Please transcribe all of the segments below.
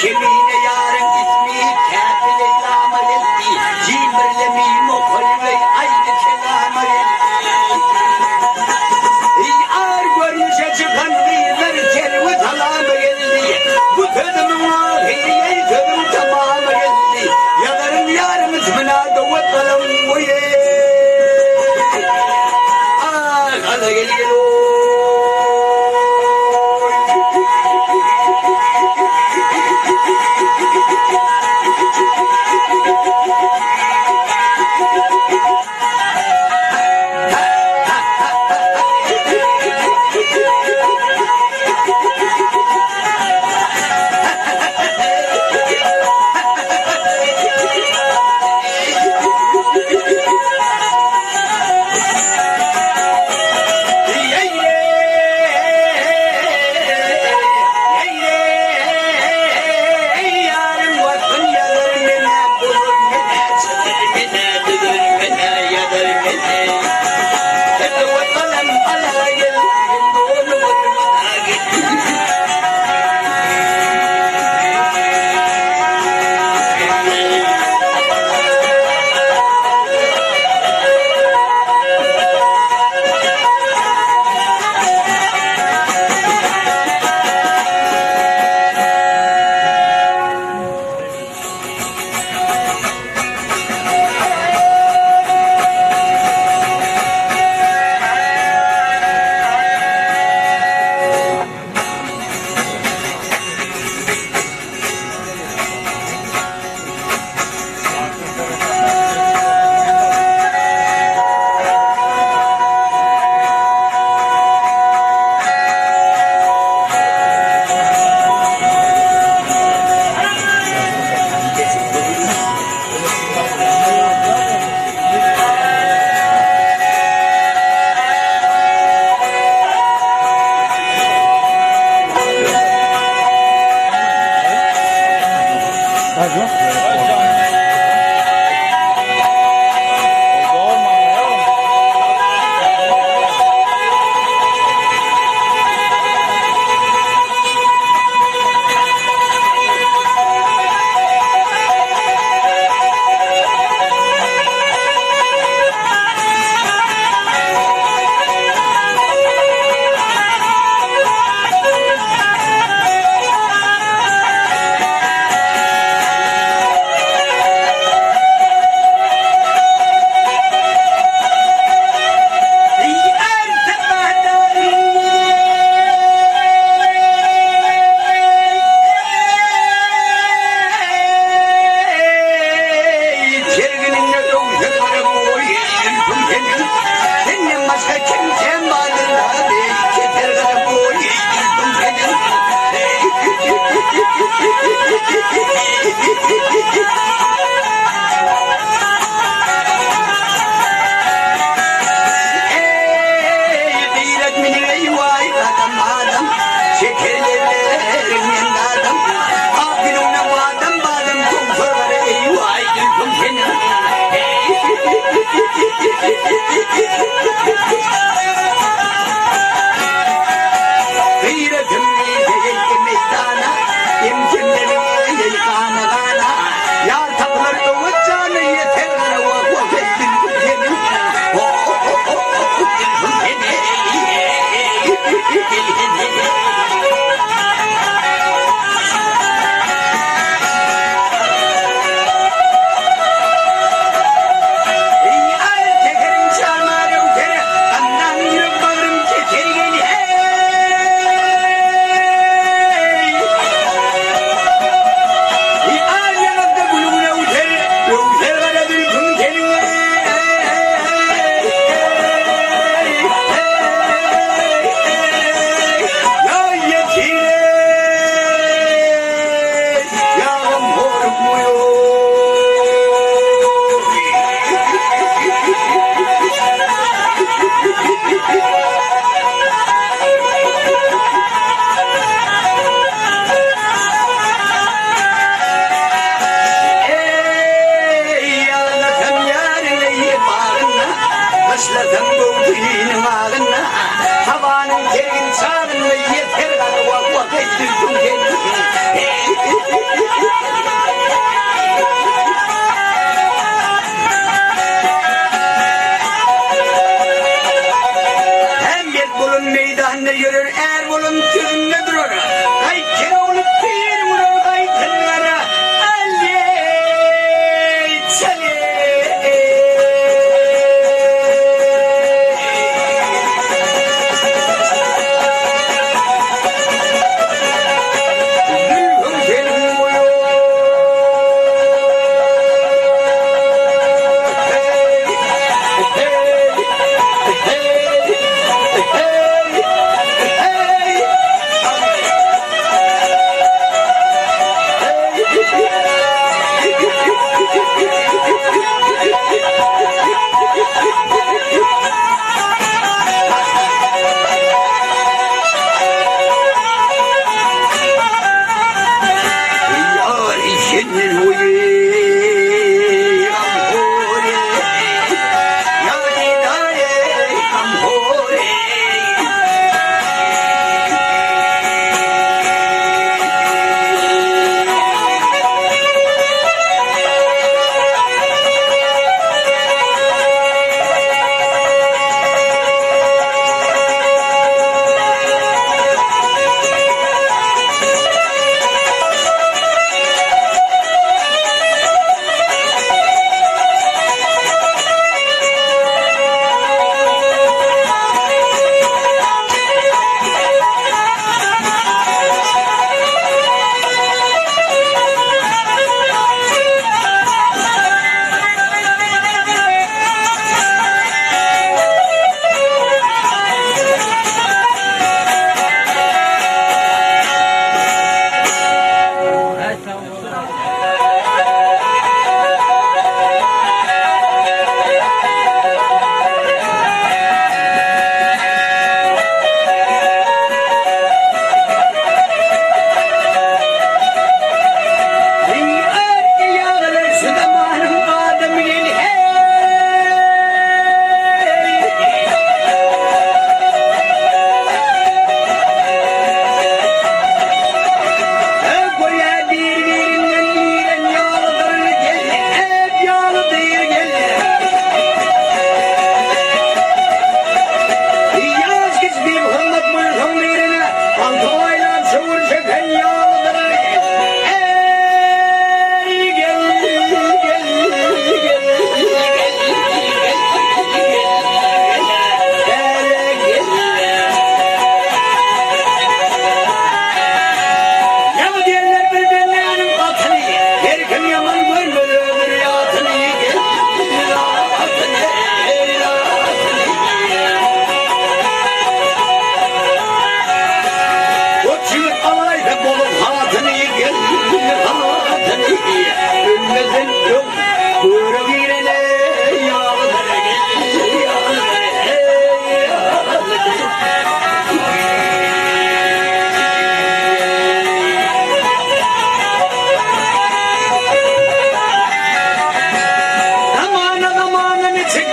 Kimine yarın ismi kâfile ilâma yetti. Cimrle mimo koyve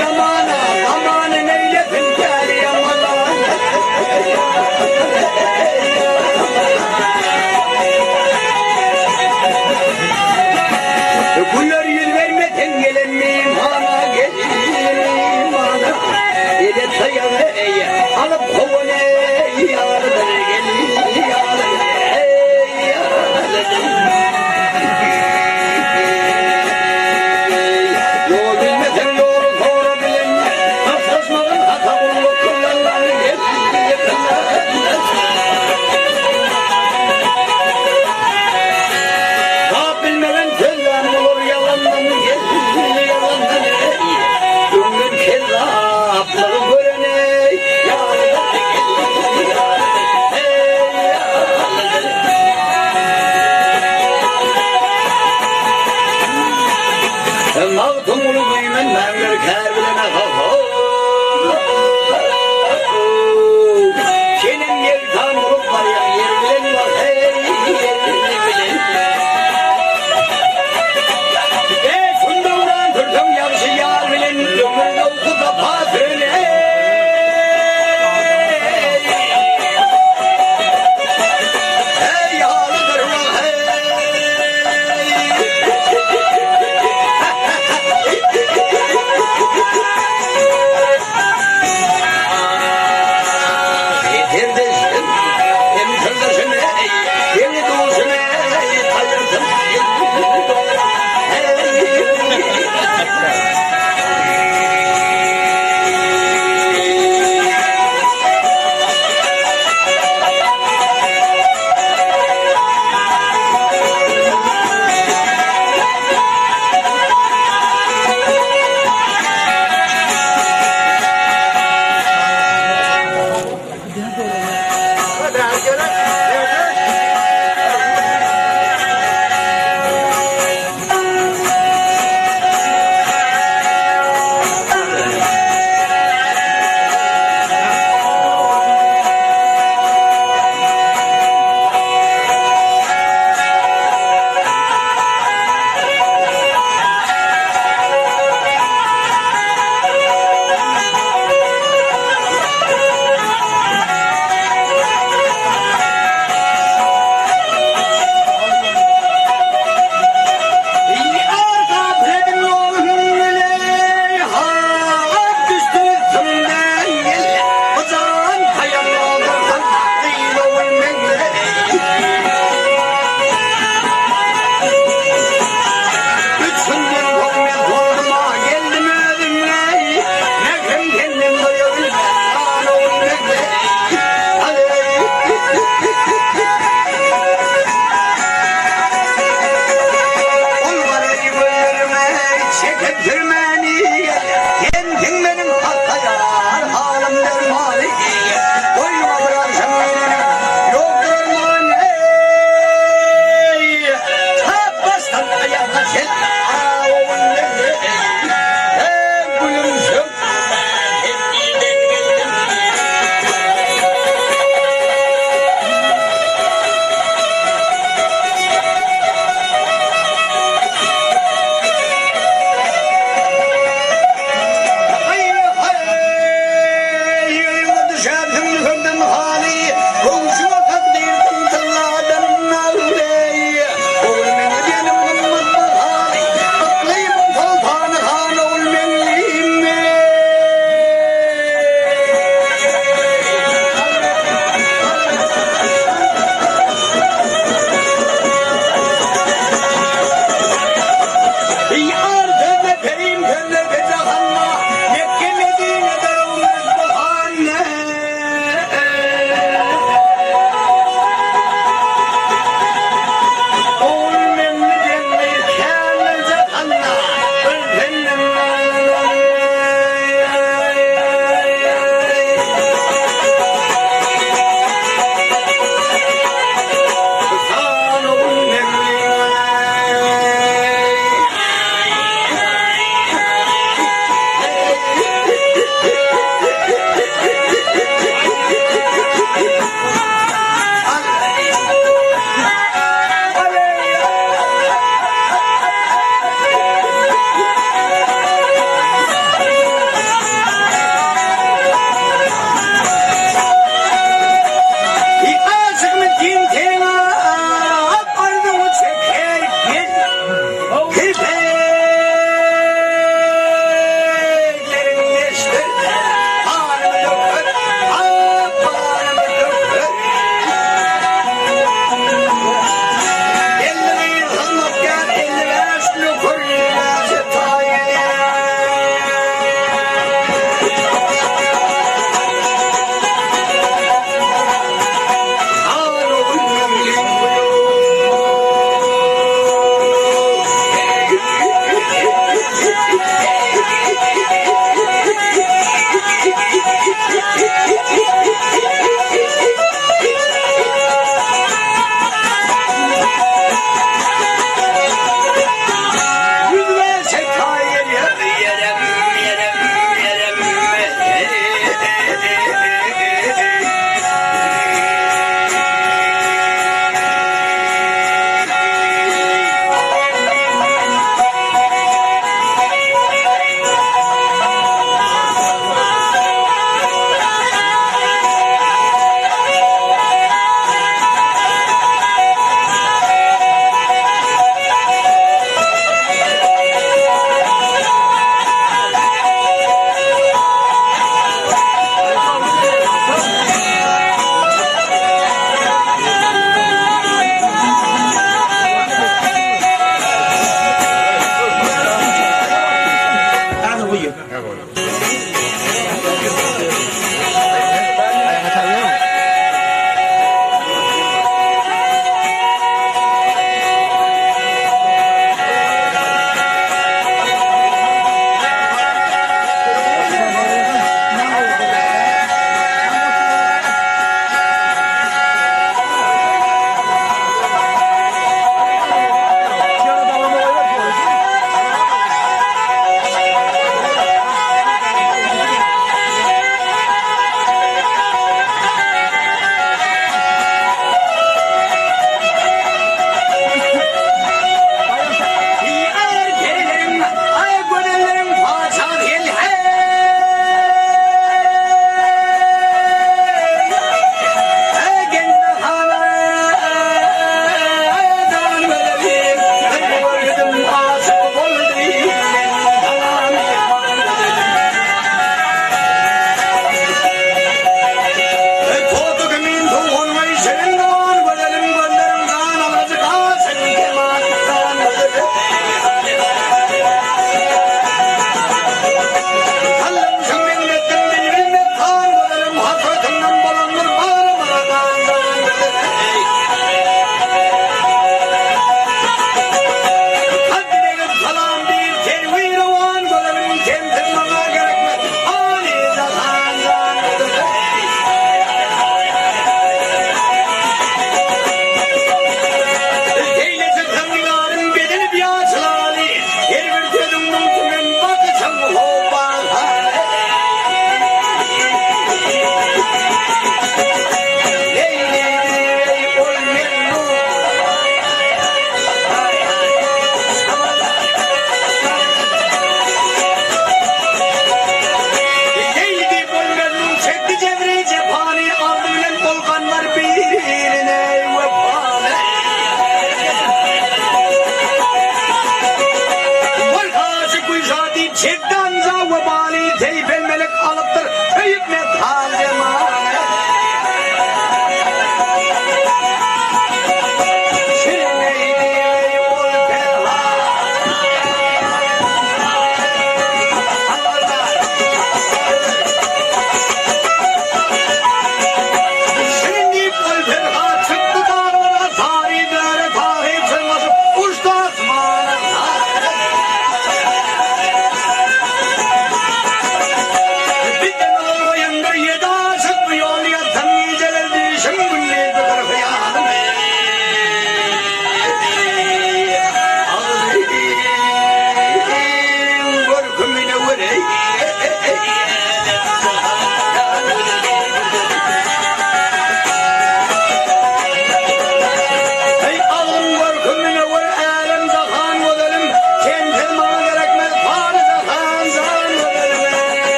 Zamana alıp kovune yardır gelin yardır yol bilmesen yolu doğru bilin Asasmanın hata buluk kullanları daha bilmeden sözden olur yalandan gelin yalandan Gönlün kezzapları görene yardım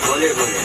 बोले बोले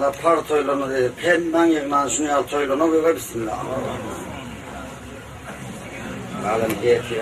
da par toylunu dedi. Pendan yığınan şunu al toylunu böyle bismillah. Alın diyeti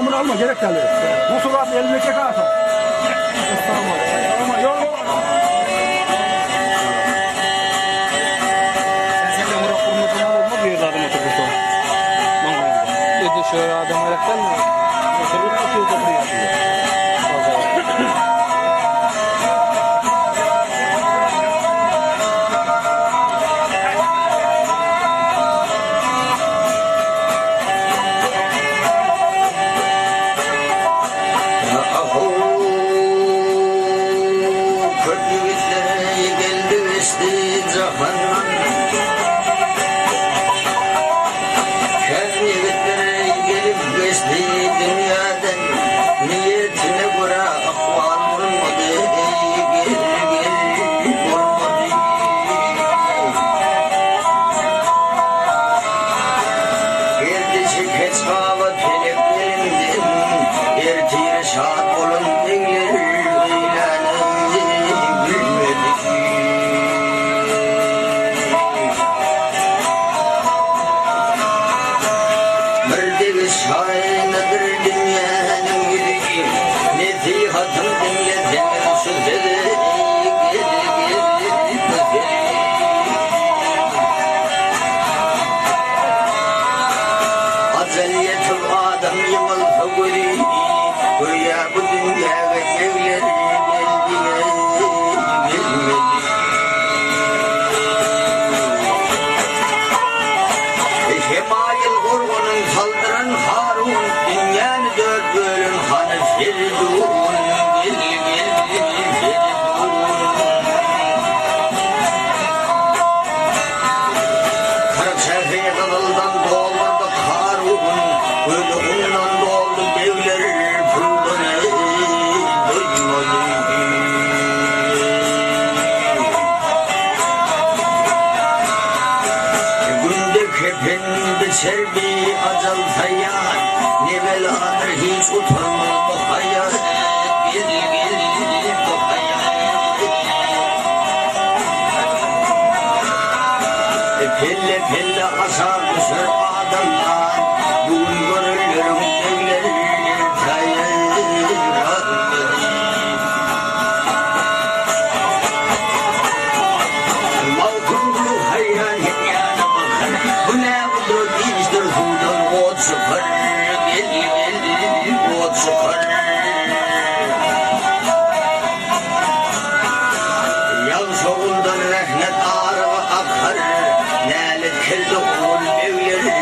Bunu alma gerek geldi. Bu surat elindeki kalsın. Ama yok. Sen de Murat Kurmaz'ın olma bir adam oturdu. Dedi şöyle adam ayaktan mı? Mesela bir atıyor da buraya. Serbi acal sayar, ne beladır hiç utanmaz bu hayat. Gel bu hayat. Pelle pelle aşağı düşer adamlar, bugün görürlerim evlerim sayar. Malkumlu hayal yana bakar, bu ne? İşte hudan ot sıfır, gel ot sıfır. Yal soğuldan rahmet ağrı akar, nalet kelde oğul evleri.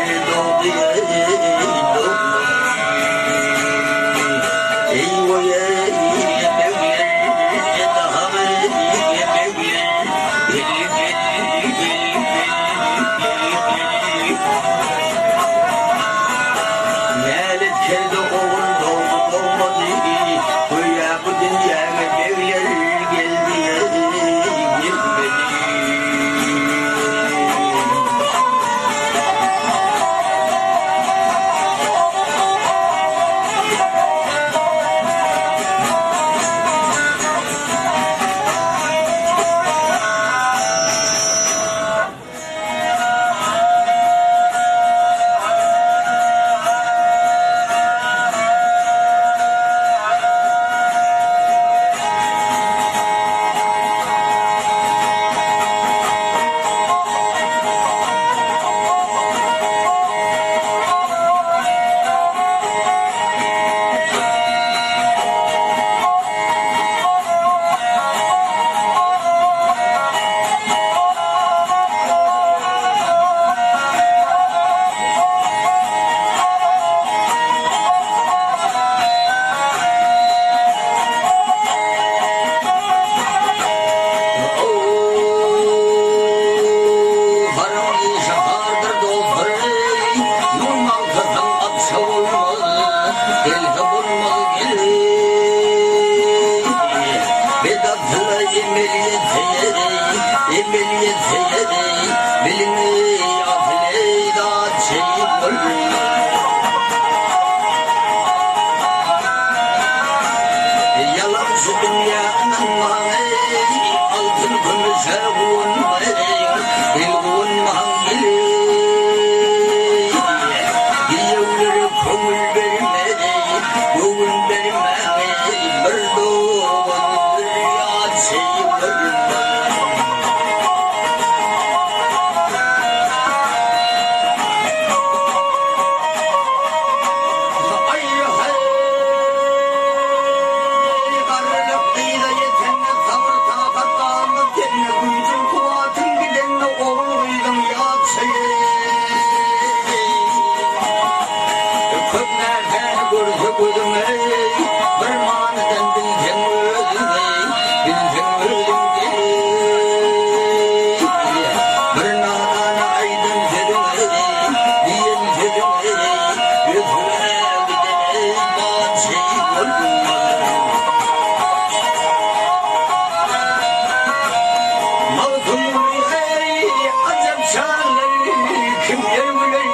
savurmaz, dilhe bulmaz gelir. Vedatla emeliyete yeri, bilini afileyda çeyip ölmez. Yalancı dünyanın mani, altın gümüşe vurmayın, dil vurmayın gelir. Yevleri kömür vermeyin, yoğun vermeyin, bir doğun bir yağçıyı görmez. Ay hay, karlık kıyıda yetenle sabır takatlarını tenle gücün kuvvetin gidenle oğluydum yağçıyı. Köplerden görse gözüm ey, bir maniden bilsem öldüm ey, bilsem öldüm ey. Bir nadana aydın sedim ey, diyen sedim ey, yüzüne giden ey, bahçeyi görmez. Mağdum ey, acep çağlar, kim yer bilir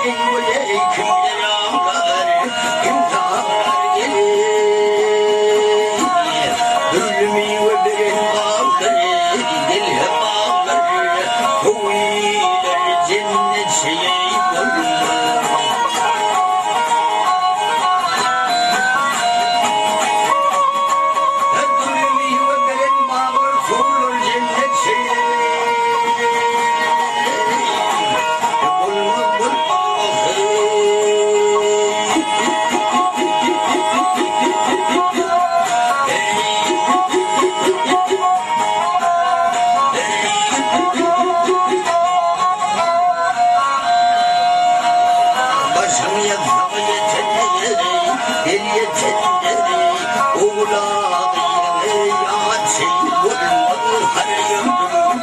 ey, kim yer ağlar, kim dağlar gelir. Gülümü ve birin bağlar, dilhe bağlar, koviler cennet şeyi görmez. Gülümü ve birin bağlar, koviler cennet şeyi. Bulmaz bulmaz başım yatsam yetenleri, el yetenleri, oğlanıyım ey yağçı, bulmaz her yönüm.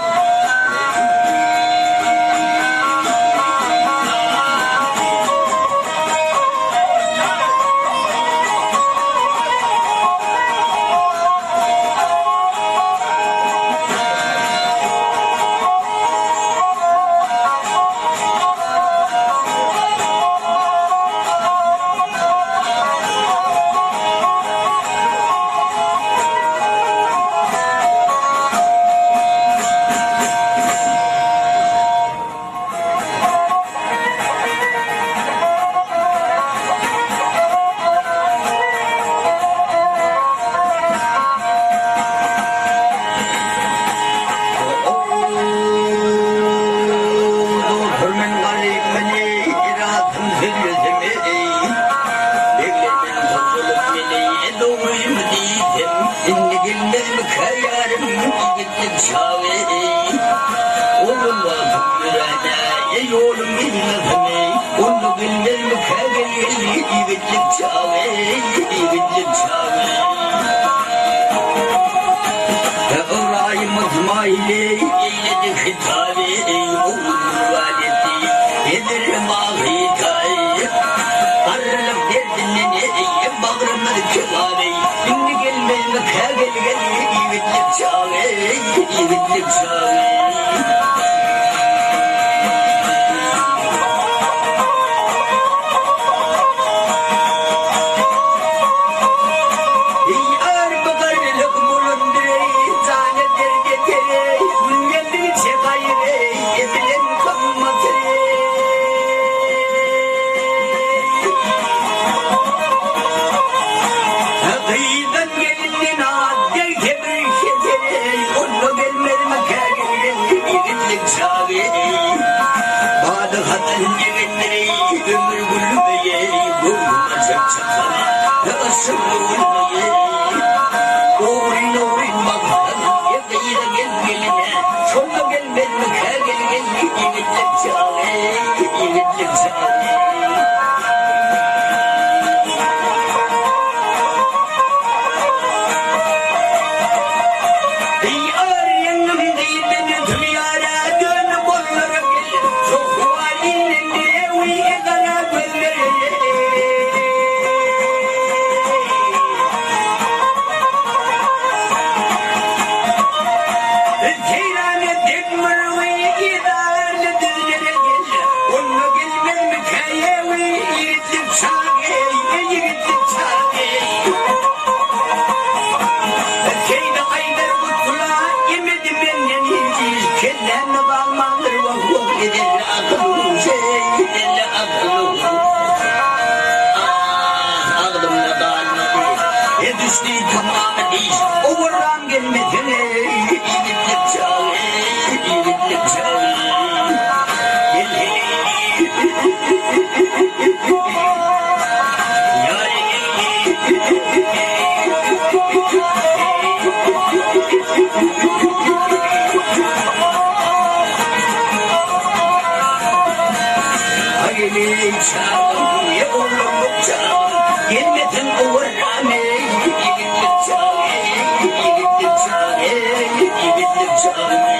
O buradan gelmedin iyilik çağı, iyilik çağı. Gelin çağım, ya oğlum çağım, gelmedin uğrame, iyilik çağı, iyilik çağı, iyilik çağı.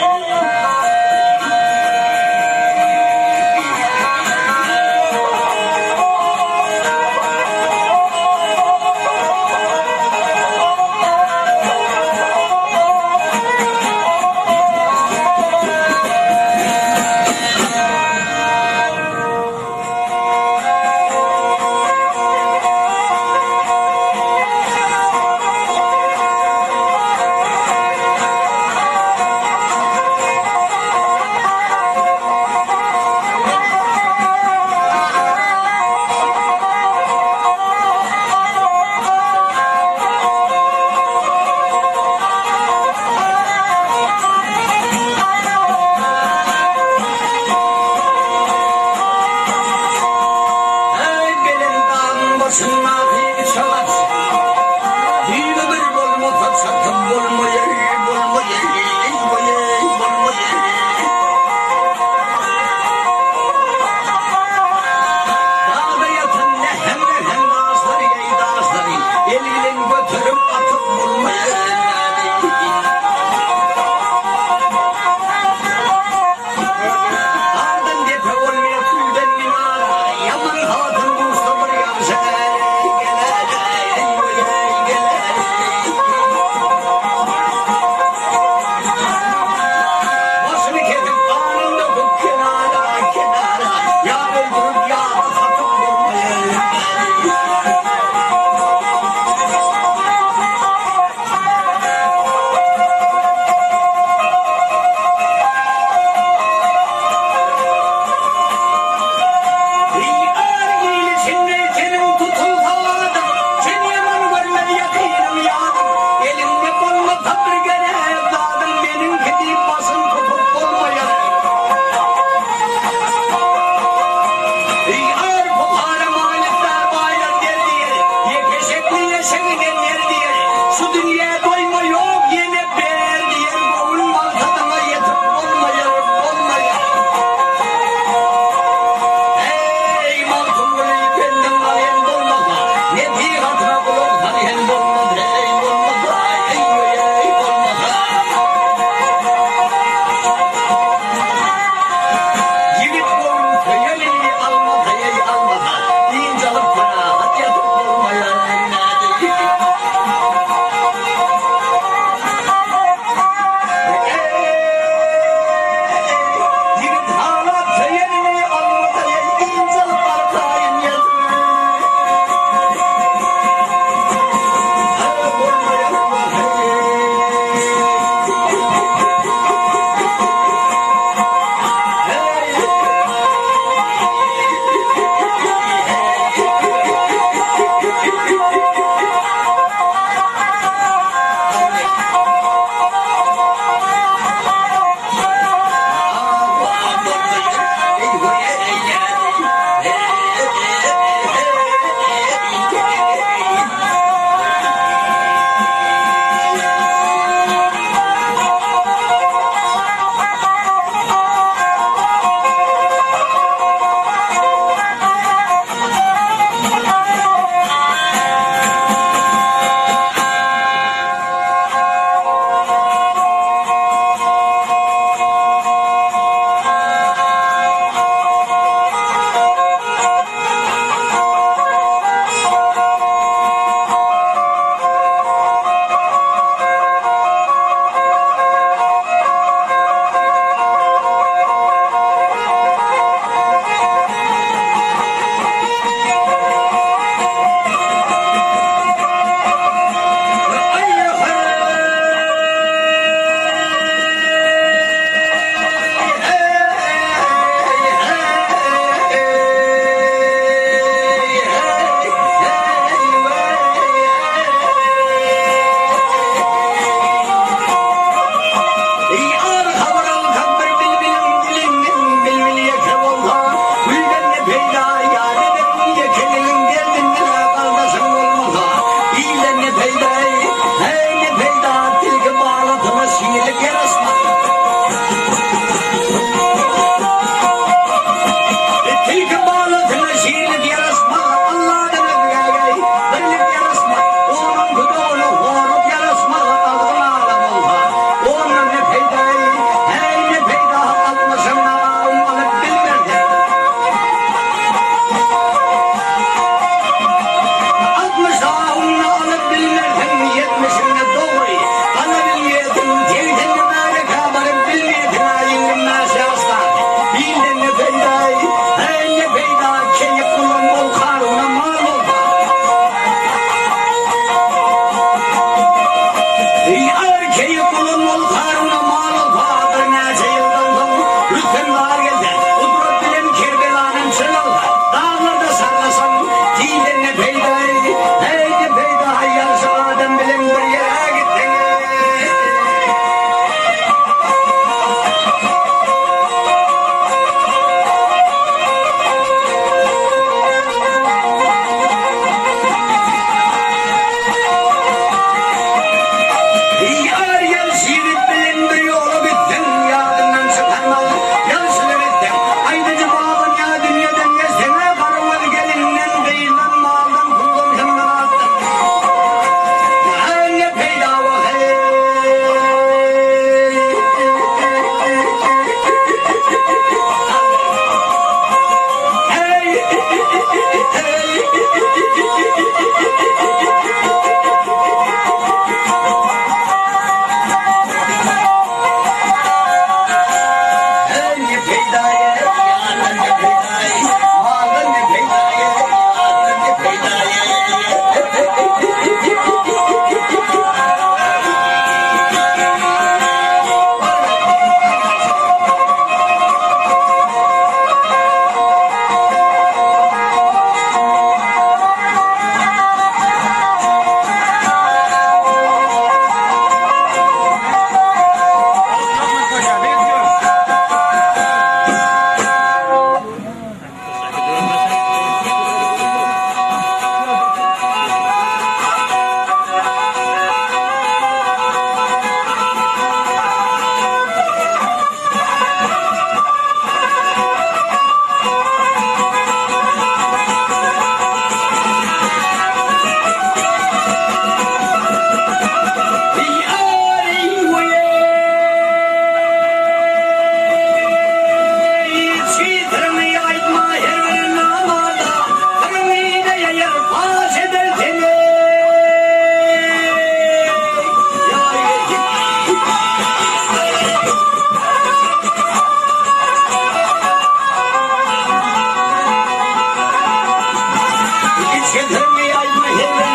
getirme ayma yerine.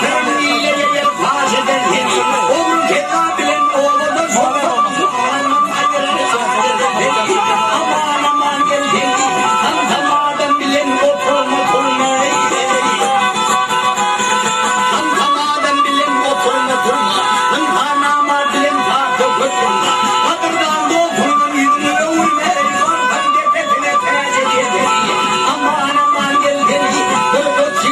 Vermiyle yer faş eder beni. Oğlum keda bilen oğluna sorma. Aman aman gel beni. Antamadan bilen oturma turma. Antamadan bilen oturma turma. Antanama bilen tahtı kurtulma. Adırdan doldurun yüzüne uymaya. Zorban defetine tercih ederi. Aman aman gel beni. Kırkıt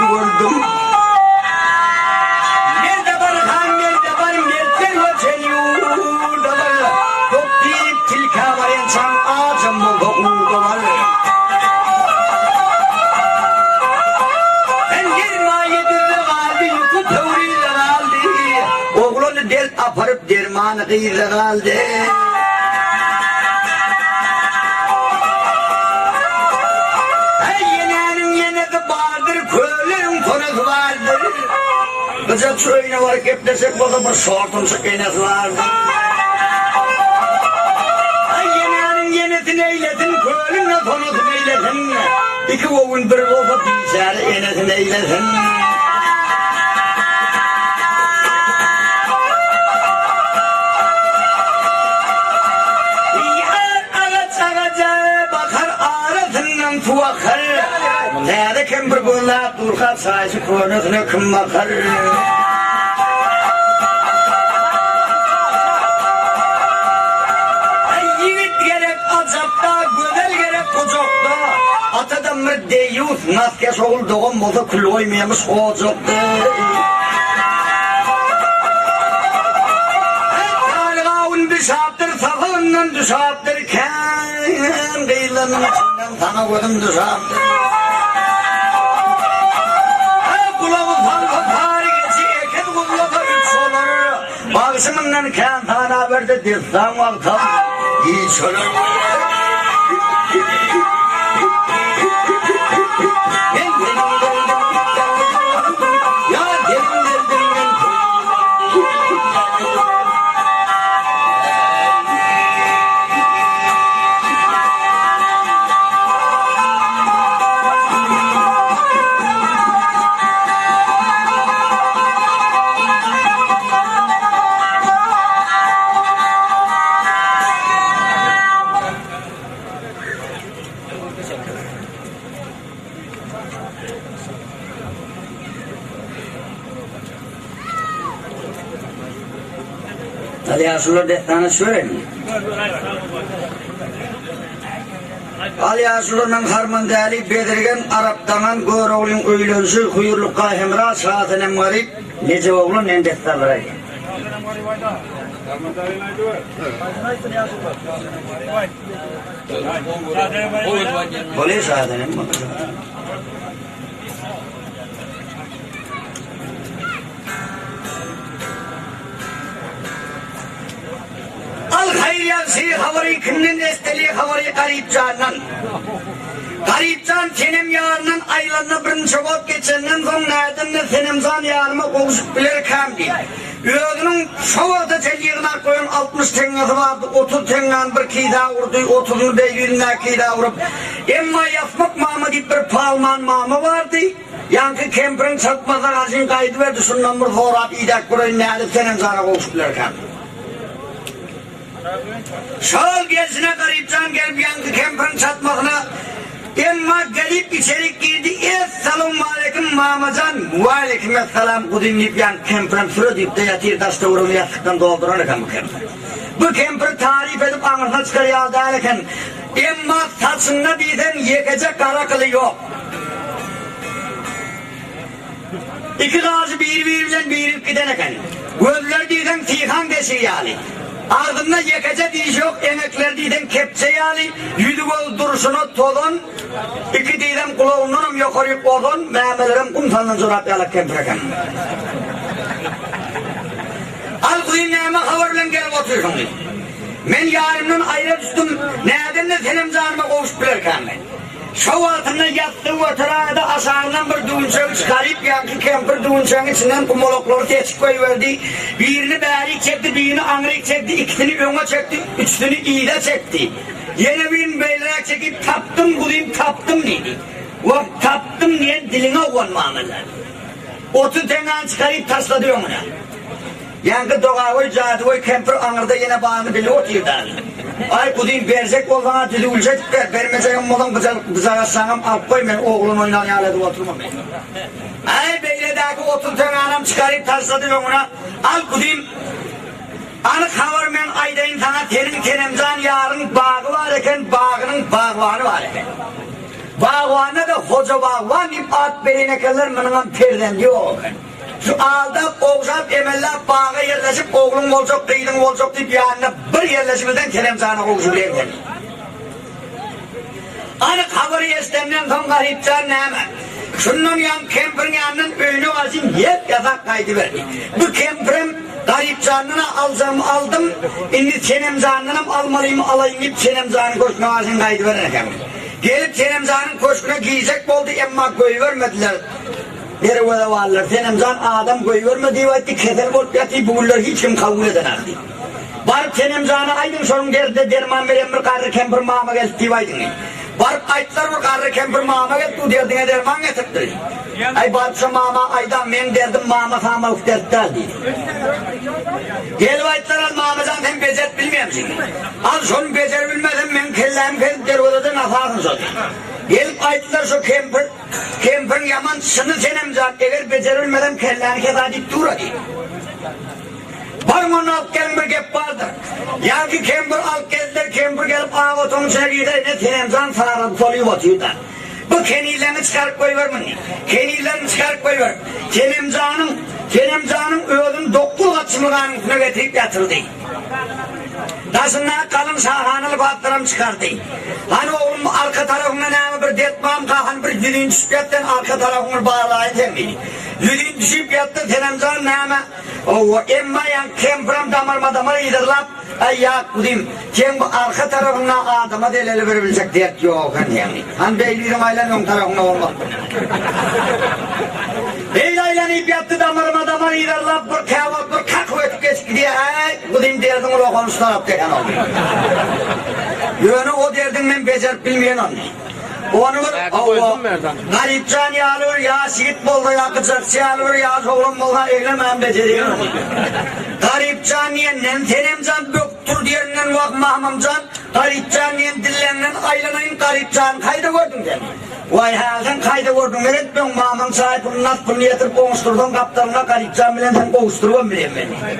gördüm. Nerede barhan, nerede var, nerede öten yurda var. Yok deyip tilka var, insan ağacım oldu uğurda var. Ben dermayı düzle kaldı, yükü tevriyle kaldı. Oğlunu dert aparıp dermanı kıyla kaldı. Kıza çöyüne var keplesek o da bir şortumsuk enesi vardı. Ay yenenin yenetin eyletin, kölünle tonutun eyletin. İki ovun bir ofa bilser enetin eyletin. Yar ağaç ağaca bakar arasından tuvakar. Nerede kembir bunlar durkat sayısı konusuna kim bakar? Ay yiğit gerek azapta, güzel gerek kucakta. Atadan bir deyus, naske soğulduğum olsa kül oymayamış olacaktı. Talgavun düşaptır, safından düşaptır. Ken kıyılanın içinden sana kodum düşaptır. Bağışımından kentana verdi destan vaktam hiç olur. Ben ya dedim hadi Yasul'a destanı söyleyeyim. Ali Yasul'un harman değerli bedirgen Arap'tan Göroğlu'nun öylönsü huyurlukka hemra saatinin varip nece oğlun en destanlara gel. Oley saatinin mi? Hayriyansi havari kının esteli havari garip canan. Garip can senem yarının aylarına birinci ot geçenden son nereden senem zan yarıma kovuşup bilir kamdi. Ödünün şovada çeliğine koyun 60 tengası vardı, 30 tengan bir kida vurdu, 30'unu beygirine kida vurup. Emma yasmak mama deyip bir palman mama vardı. Yankı kemperin çatmadan azin kaydı verdi, şundan bir forat idak burayı nerede senem zana kovuşup bilir kamdi. Şol gezine garipcan gelip yankı kemperin çatmakına emma gelip içerik girdi. Esselamu aleyküm mamacan ve aleyküm esselam kudin deyip yankı kemperin süre deyip de yatır taşta vurumu yastıktan dolduran eken bu kemper. Bu kemper tarif edip anırına çıkarıya aldı aleken emma saçında diysen yekecek kara kılı yok. İki gazı bir giden eken. Gözler diysen tihan deşi yani. Ardından yekece diş yok, emekler diyden kepçe yani, yüdügol duruşunu tolun, iki diyden kulağununum yukarı kolun, memelerim kumsalının zorapyalık kempreken. Al kuyum neyme havarla gelip oturuyorsun. Men yarımdan ayrı düştüm, neden de senem zanıma kovuşup bilirken ben. Şov altında yattığı oturada aşağıdan bir düğünçeği çıkarıp yankı kemper düğünçeğin içinden kumolokları teçik koyuverdi. Birini beri çekti, birini angrik çekti, ikisini öne çekti, üçünü iğde çekti. Yine birini beylere çekip taptım bulayım taptım dedi. O taptım diye diline konmamalar. 30 tengan çıkarıp tasladı önüne. Yankı doğağı cadığı kemper anırda yine bağını bile otuyordu. Ay bu değil verecek olana dedi ulecek vermeyeceğim olan bızağa sanım alıp koy ben oğlum oynanıyor alede oturmam ben. Ay beyledeki 30 tane anam çıkarıp tasladı ona al bu değil anı kavar ben aydayım sana terim kenemcan yarın bağı var eken bağının bağvanı var eken. Bağvan'a da hoca bağvan at berine kalır mınıgan perden yok. Şu alda oğuzap emellap bağa yerleşip oğlum olacak, kıydın olacak deyip yanına bir yerleşimizden Kelemzan'a oğuzum verdi. Anı kabırı estemden son garipcan neyme. Şunun yan kempirin yanının önü azim yep yatak kaydı verdi. Bu kempirim garipcanına aldım. Şimdi Kelemzan'ım almalıyım alayım deyip Kelemzan'ın koşuna azim kaydı verirken. Gelip Kelemzan'ın koşuna giyecek oldu ama koyuvermediler. Yeri o da varlar. Kelemzan adam koyuvermedi vakti ketel bolup yatı buğullar hiç kim kabul edemezdi. Barıp Kelemzan'a aydın sorun geride derman veren bir karı kempir mağama geldi aydın. Barıp aytlar bir karı kempir mağama geldi bu derdine derman getirdi. Ay barıpsa mağama aydan men derdim mağama fama uftertti aldı. Gel aytlar al mağama zaten becert bilmeyem şimdi. Al şunu becer bilmezim men kellem kelip der odada nafakın sotu. Gelip aytlar şu kempirin yaman sını Kelemzan eğer becerilmeden kelleni kedadip dura değil. Barım onu alıp gelin bir gep vardır. Ya ki kempir alıp geldiler, kempir gelip ağa otonun içine gider, ne Kelemzan sararıp soluyu batıyor da. Bu kenillerini çıkarıp koyuver mi? Kenillerini çıkarıp koyuver. Kelemzan'ın öğünün dokul kaçımlığının üstüne getirip yatırdı. Tasından kalın sahanılı battıram çıkardı. Hani oğlum arka tarafına ne bir detmam kahan bir düdüğün düşüp yattın arka tarafını bağlayın demeydi. Düdüğün düşüp yattı Kelemzan neyme emma yan kempiram damar idirlap ay ya kudim kem arka tarafına adama deleli verebilecek dert yok yani. Hani beyliğim aylan ön tarafına olmak. Beylayla ip yattı damar idirlap bir kavat bir kakı ötüp geçti diye ay kudim derdin ula konuşlanıp deken oldu. Yönü o derdin ben becerip bilmeyen oldu. Onu garipcan yağılır ya sigit bolda yakacak yağılır ya soğulun bolda eylemem beceriyor. Garipcan yenden Kelemzan böktür diyerinden vak mahmamcan garipcan yen dillerinden aylanayın garipcan kayda gördün sen. Vay sen kayda gördün evet ben mahmam sahibinin nasıl niyetir konuşturdum kaptanına garipcan bilen sen konuşturmam bileyim beni.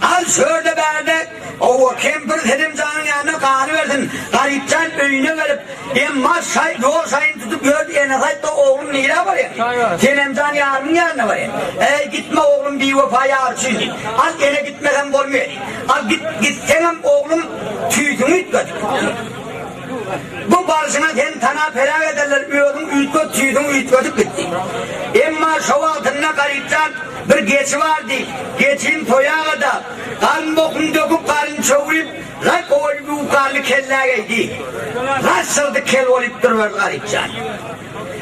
Al şöyle berde o kempir Kelemzan'ın yanına kanı verdin. Garipcan önüne verip emma yol sayın tutup gördü ene sayıda oğlum neyine var yani. Kelemzan yarının yanına var yani. Gitme oğlum bir vefa yar şimdi. Al ene gitmeden olmuyor. Al gitsem oğlum tüytünü ütködük. Bu barışına sen tana ferah ederler. Üyodun ütköd tüytünü ütködük gitti. Emma şov altında garipcan bir geçi vardı. Geçin toyağı da karın bokunu döküp karın çoğuyup rak olup yukarılı kelleydi. Nasıldı kel olup duruyordu garipcan.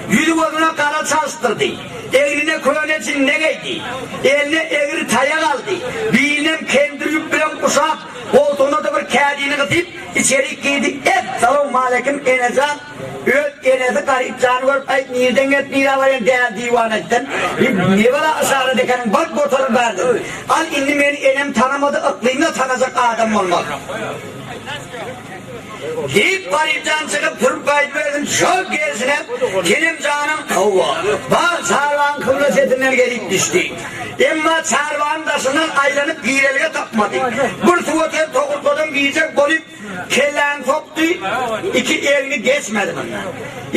Yüzü gözüne kara sastırdı. Eline kronesin ne giydi? Eline eğri tayak aldı. Birinem kendirip bilen kuşak. Koltuğuna da bir kağıdını kıtıp içeri giydi. Selamun aleyküm enezan. Öt enezi garipcanı görüp ay nereden etmeye varın değer divanetten. Ne var aşağıda dekenin bak motoru verdi. Al indi beni enem tanımadı aklıyla tanacak adam olmak. Deyip garipcan çıkıp Türk kaydı verdim çok gerisine Kelemzan'ım bak çarvan kıbrıs etinden gelip düştü. Emma çarvanın taşından aylanıp giyreliğe takmadı. Bir tuvatet tokurtladım giyecek olup kellen soktu iki elini geçmedi bana.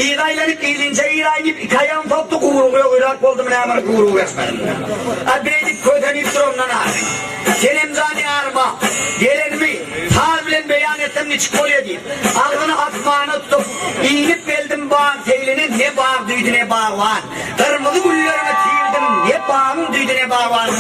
İğaylanıp iyilince İğaylanıp iki ayağım soktu kuyruğu irak oldum ne hemen kuyruğu geçmedim. Abeydik kötenip durumdan ağrı. Kelemzan'ı ağrıma gelenimi sağ bilen beyan ettim ne çıkıyor diyeyim. Ağzını atmağına tutup iğnip geldim bağın teylinin ne bağ duydu ne bağ var. Kırmızı güllerime tiyildim ne bağın duydu ne bağ var.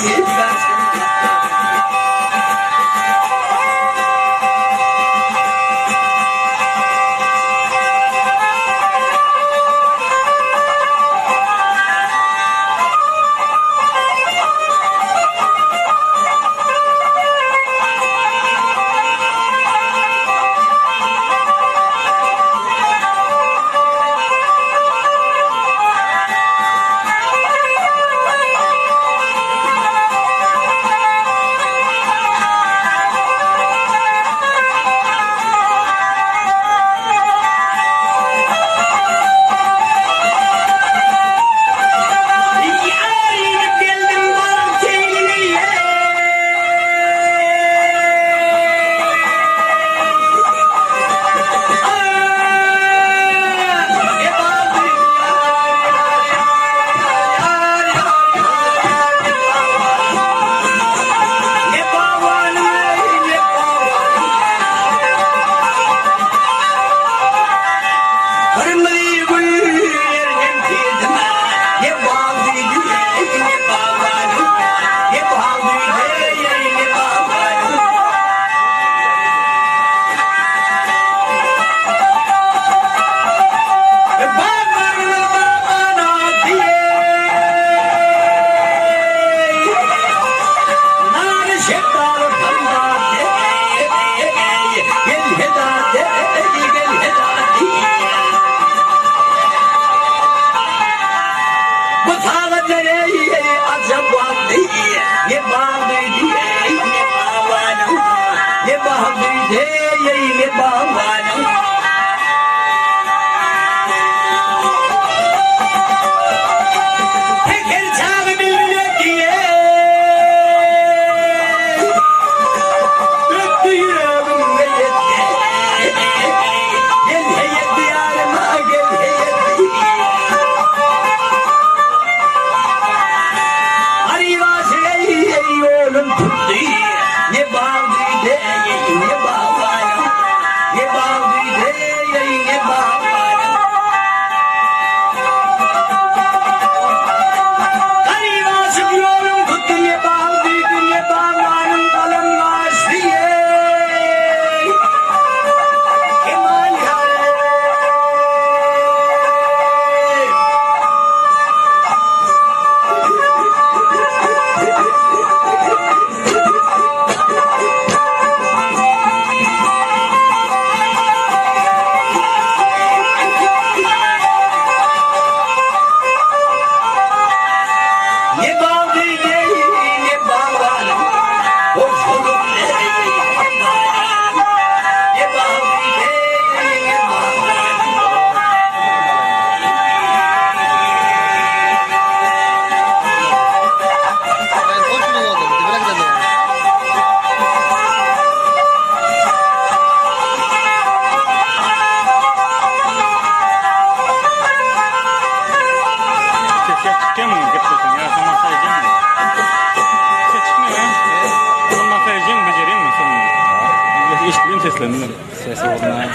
Bu tağları acaba ne bağlıydı ne bağlanım ne bağlıydı ne bağlanım teker çağı bilmem diye öttü yüreğim ve yetti gel heyet diyarıma gel heyet oğlum tuttu ne bağlıydı ne bağlanım ne bağlıydı ne bağlanım garibasım yolum tuttu ne bağlıydı ne bağlanım kalınmaz diye kemal yarım ne bağlıydı ne bağlanım hoş bulduk ne bağlanım ne bağlıydı ne bağlanım Ben hoşuma oldu. Bırak da. Çıkacağım mı? Yapıyorsun ya. Sonra sayacağım mı? Çıkmıyor ya. Sonra sayacağım becereyim mi sonra? İşittiğim seslerini. Ses olmaya.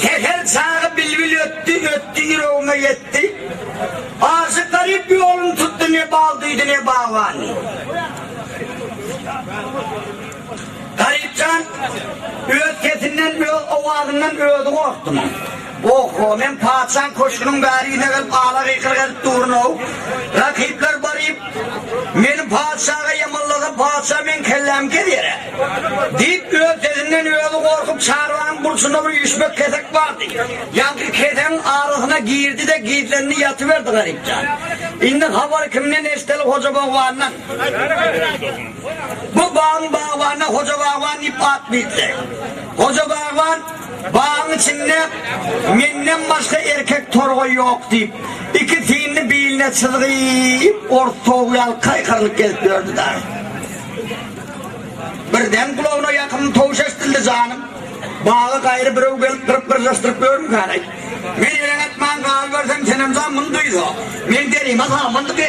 Teker sağı bilbil öttü yüreğime yetti. Ağzı garip bir yolun tuttu ne bağlıydı ne bağlandı. Garipcan ötketinden ovadından öldü korktum. Oho men patsan koşkunun bariine gelip ağlar yıkırgılıp durunu. Rakipler barayıp men patsağa yamalladı patsa men kellem gedire. Deyip ötketinden öldü korkup çarvan bursunda bir yüzmek ketek vardı. Yankı keteğin ağrısına girdi de giydilerini yatıverdi garipcan. İndi haber kimden esteli hoca bağvandan. Bu bağın bağvanına hoca bağvan ip atmaydı. Hoca bağvan bağın içinde menden başka erkek torgu yok deyip iki tiğini biline çılgıyıp ortoğuyal kaykırlık gelip gördü da. Birden kulağına yakın toğuş estildi canım. Bağı gayrı bir gelip kırıp kırıştırıp gördüm kanay. Men yönetmen kahve versem senem zammını duydu. Men dereyim zammını duydu.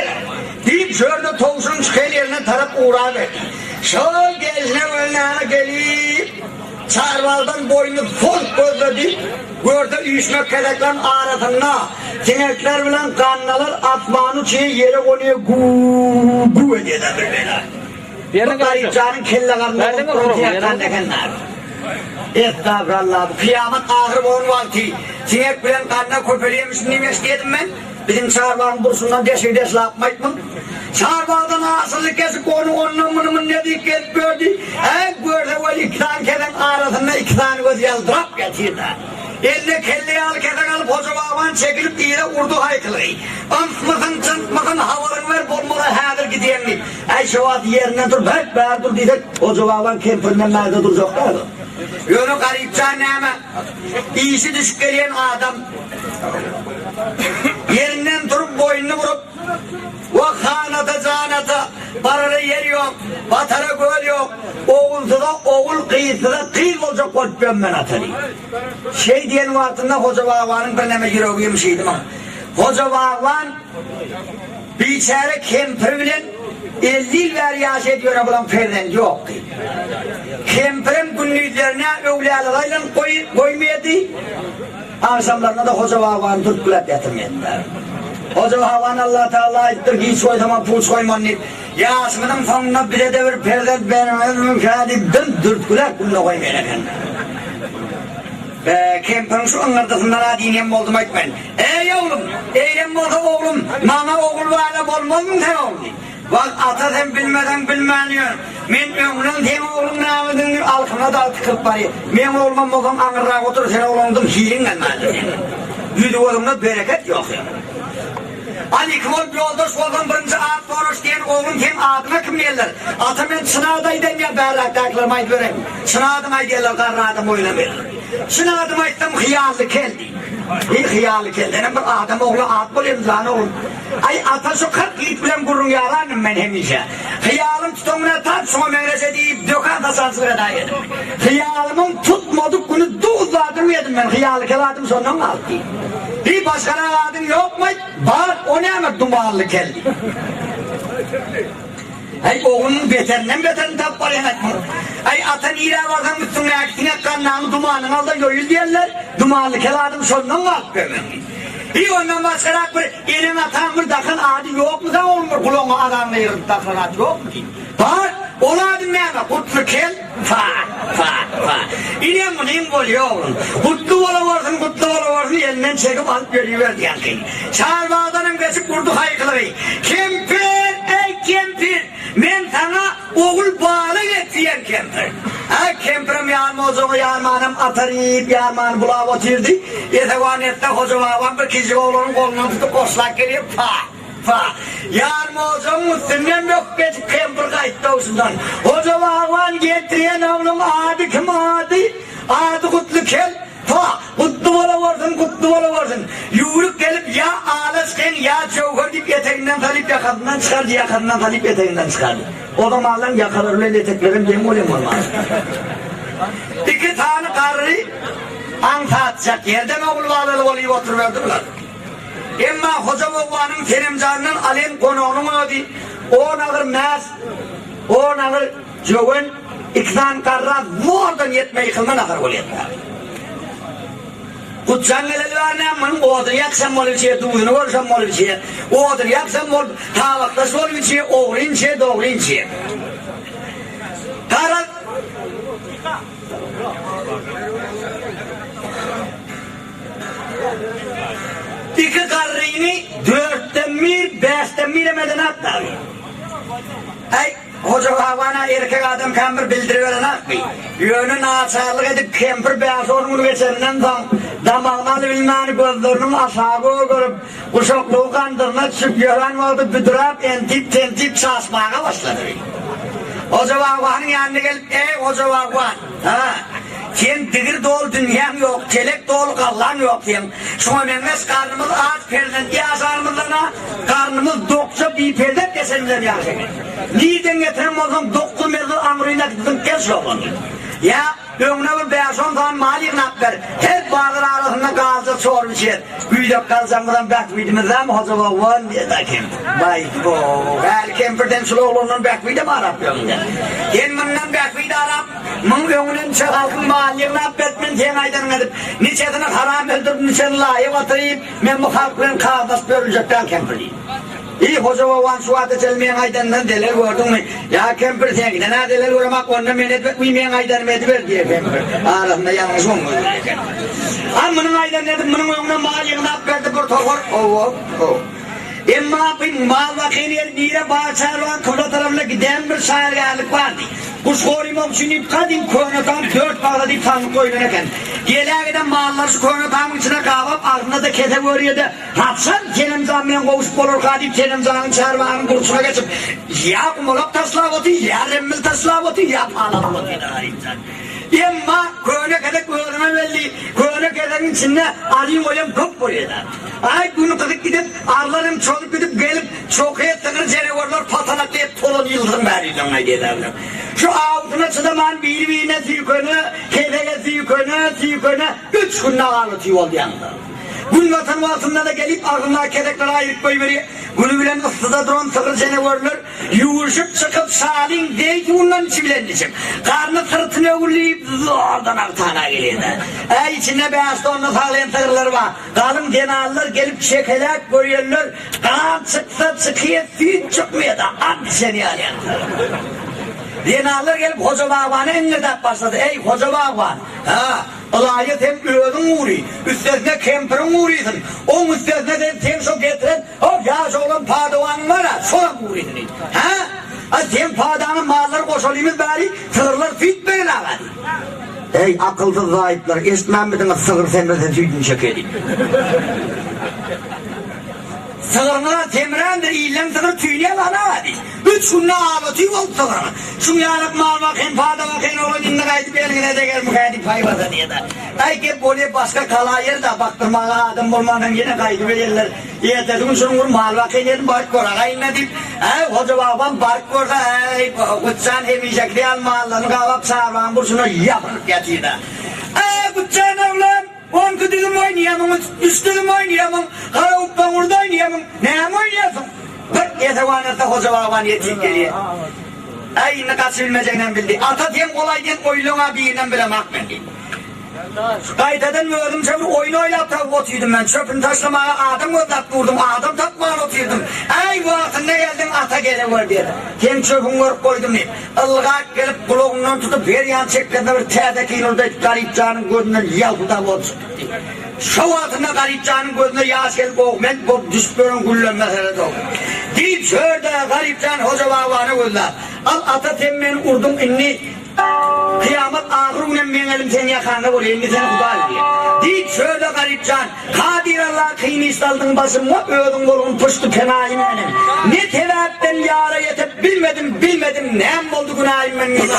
Deyip şöyle toğuşun çıkayla yerine taraf uğra verdi. Şöyle gezine önüne gelip çarvaldan boynu folk gözledi. Gördü uyuşmak kedeklerin ağrısında. Sinekler bilen kannalar atmanı çiğ yere konuyor gu ediyorlar böyle. Yerine Garip canın kelle karnına ortaya kandekenler. Estağfurullah. Kıyamet ahir boğun vakti. Sinek bilen kanına köpeliyemiş nimeş dedim ben. Bizim çağırmanın bursundan deşi deşli yapmayık mı? Çağırmandan ağasızlık kesip onun mınımın ne deyip gelip gördü. Gördü böyle iki tane keden arasında iki tane göz yazdırıp getirdi. Eline kelleyi al keden alıp hoca bağman çekilip iğne vurdu haykılıyı. Ansmısın çıntmısın havarın ver bolmalı hadır gideyim mi? Şevat yerinden dur bek ber dur diyecek. Hoca bağman kempirinden nerede duracaklardı? Yönü garip cehenneme. İyisi düşük gelen adam. Yerinden durup boynunu vurup vakhanata canata parada yer yok, batara göl yok. Oğulsa da oğul kıyısı da kıyıl olacak korkmuyorum ben atayım. Şey diyenin altında Hoca Bağvan'ın benimle yüreğim şeydim ama. Hoca Bağvan bir çare kempir bilen 50 yıl ver yaş ediyor bulan ferden yok. Kempirin günlüklerine evliyalarıyla koymayadı. Akşamlarına da Hoca Bağvan'ı tutkulat yatırmayadılar. Hoca Bağvan Allah Teala ettir ki hiç koytamam pul koyman deyip Yasmin'in sonuna bire de bir perdet benim mümkün deyip dürtkulat bunu koymayadılar. Kempirin şu anlardasından adiyem oldum etmen. Ey oğlum, eylem olsa oğlum, bana oğul bağla olmaz mı sen oğlum? Bak ata sen bilmeden bilmeniyor. Men ömrüm sen oğlum namedin alkına da tıkıp var ya. Men oğlum oğlum anırrak otur sen oğlumdum hilin gelmedi. Yüzü oğlumda bereket yok ya. Ali Kıvol yoldaş olan birinci ad soruş diyen oğlum kim adına kim yerler? Atımın sınavdaydım ya berraktaklarım aydı vereyim. Sınavdım aydı yerler karnı adam oynamayın. Sınavdım aydım hıyarlı geldi. Bir hıyarlı geldi. Benim bir adam oğlu ad bulayım zaten oğlum. Ay atası 40 lit bilen gurun yalanım ben hemişe. Hıyalım tutumuna tat sonra meyrese deyip dökan tasansıra dayedim. Hıyalımın tutmadık günü doğuzladım yedim ben. Hıyarlı keladım sonuna mı aldı? Bir başkana adım yok mu? Bak o ne ama dumanlı geldi. Ay oğlunun beterinden beterini tap var yemek mi? Ay atan iğre varken üstüne akitine kanlarını dumanın aldı yoyul diyorlar. Dumanlı keladım sonuna mı aldı? Bir ondan başka bir elin atan bir dakın adı yok mu da olmuyor kulağına adamla yerin dakın adı yok mu? Bak onu adım ne ama kutlu kel fa. İnem bunu oluyor oğlum. Kutlu ola varsın elinden çekip alıp görüyor diyen ki. Çağırbağdanın geçip kurdu haykıları. Kempir ey kempir. Ben sana oğul bağlı getiyen kempir. Ha kempirim yanma o zaman yanmanım atarıyıp yanmanı bulağı oturdu. Yetevanette hocavan bir kişi oğlunun kolunu tutup koşlak geliyor fa. Yarma o zaman üstünden yok geçip kempir kayıtta olsundan. Hocavan getiren oğlum adı kim adı? Adı kutlu kel. Kutlu ola varsın. Yürük gelip ya ağlasken ya çavukar deyip eteğinden talip yakasından çıkardı, yakasından talip eteğinden çıkardı. O zamanlar yakalarıyla eteklerim benim olayım olmaz. 2 tane karı anta atacak yerden oğul bağlalı olayı oturuverdiler. Ama hoca baba'nın terimcanının alem konuğunun adı. O nağır mez, o nağır cöğün, 2 tane karra vordan yetmeyi kılma nağır olayım. Kutsan gelirlerine bunun oğdur yaksam olup çiğe,duğunu görsem olup çiğe, oğdur yaksam olup, tavaktas olup çiğe, oğlun çiğe, doğrun çiğe. Karak, iki karrını 4'ten mil, 5'ten mil emeden attı. Ay, hoca havana erkek adam kempir bildiriveren akbi. Yönün ağaçarlık edip kempir beyaz ormunu geçenden damağına bilmeni gözlerinin aşağı görüp kuşaklığı kandırına çıkıp yalan oldu büdürap entip tentip saçmaya başladı. Hoca Vahvan'ın yanına gelip ey Hoca Vahvan sen digir dolu dünyam yok, kelek dolu kallan yok diyeyim. Şuna menmez karnımız ağaç perden yazarımızdan karnımız dokça bir perden desenler yazıyor. Niden getirem o zaman doklu mezul amrıyla gittim kes yolunu. Ya önüne bir beyaz 10 tane malik nakber. Hep bağır arasında kalacak sormuş yer. Büyüdük kalacağımızdan bekmiydiğimizden mi Hoca Vahvan diye de kim? Bay bu. Her kempirden Suluğlu'nun bekmiydi mi Arap yolunda? Yenmenden bekmiydi Arap. Mın önünden çıkalkın malik nakbetmen ten aydan edip. Niçetini haram öldürüp niçetini layık atayıp. Men bu halkların kağıdas bölücekten kempirliyim. İyi Hoca Vahvan şu adı çelmeyen aydanından deler gördün mü? Ya kempir sen giden ha deler görmek onunla menet uymayan aydanı mediver diye kempir. Arasında yanlış olmuyor. Ama bunun aydan dedim, bunun önüne maliğini verdi bir tokor. Ama bir mal vakiliyer bire bağçarvan kıvla tarafına giden bir şairgarlık vardı. Bu skorim opşinip kadim koyunatam 4 bağla deyip tanrı koyunurken. Gelen giden mallar şu koyunatamın içine kahvap ağzına da kategoriye Hatsan tenemzanmayan kovuşup olur kadip tenemzanın çarvanın kursuna geçip ya kumolak taslavatı ya remmil taslavatı ya pahalatı Yemma köyüne kadar köyüne belli, köyüne kadarın içinde arayım olayım kop buraya. Ay bunu kılıp gidip, arlarım çolup gidip gelip, çok ettiğiniz canavarlar patanaklayıp tolun yıldırım veriyordum ne diyelim. Şu ağzına çıdaman birbirine ziyukönü, kedeye ziyukönü, 3 günde ağırlatıyor oldu yanında. Gün vatanın altında da gelip ağzına kedekleri ayırıp koyuveriyor. Günü bilen ıslıda duran sıkır canavarlar yuvuşup çıkıp salin değil ki bundan içi bilenmişim. Karnı sırtına uğurlayıp zordan artana geliyor. İçinde beyaz tonla sağlayan sıkırları var. Kalın denarlar gelip çekelek görüyorlar. Kan çıksa çıkıyor, süt çıkmıyor da at seni arayan. Denarlar gelip Hoca Vahvan'a enledip başladı. Ey Hoca Vahvan, Alayet hem öğün uğruyor, üstesine kempirin uğruyorsun. Onun üstesine de sen şu getiren, o yaş olan padavanın var ya, sonra uğruyorsun. Sen padanın malları koşalayımız bari, sığırlar süt böyle ağadı. Ey akılsız zahitler, esmem midiniz sığır semreden sütünü çekedik. Sığırına temiren de iyilen sığır tüyüne bana hadi. 3 günde ağlatıyor oldu sığırına. Şu yanıp mal bakayım, fada bakayım, oğlum inne kaydı belgine de gelmiş kaydı payvada diye de. Ay ki böyle başka kala yer de baktırmağa adam bulmadan yine kaydı verirler. Yeterdim şunun mal bakayım yedim bark kora kayınla deyip. Hoca babam bark kora kutsan emeyecekli almalarını kavak sarvan bursuna yapılıp yatıyor da. Kutsan oğlum. 10 kıdılım oynayamam, 3 kıdılım oynayamam, kara uppan orada oynayamam. Ne oynuyorsun? Bak yetevanette hoca baban yetip geliyor. Ay ne kaç bilmeceğinden bildi. Ata diyem kolay diyem oyluğuna birinden bile mahmendi. Kaytadan mı ördüm çöpü oyunu oynayıp otuyordum ben. Çöpünü taşlamaya adam ödap vurdum, adam tapmaya otuyordum. Ay bu altında geldin ata geliver diye. Hem çöpünü örüp koydum diye. Ilgak gelip kulağından tutup her yan çeklerinde bir tedeki orada garip canın gözünden yalpıda olsun. Şu altında garip canın gözüne yağış gelip oğmen bu düşbörün güllenmesine doğru. Deyip şöyle garip can hoca babanı gözler. Al ata temmen urdum inni. Kıyamet ahırımla ben elim seni yakanda buraya, seni kudal diye. Deyip şöyle garip can, Kadir Allah kıyını istaldın basımla, öğdün kolun pıştı penayim benim. Ne tevapten yara yetip bilmedim, ne hem oldu günahim benim.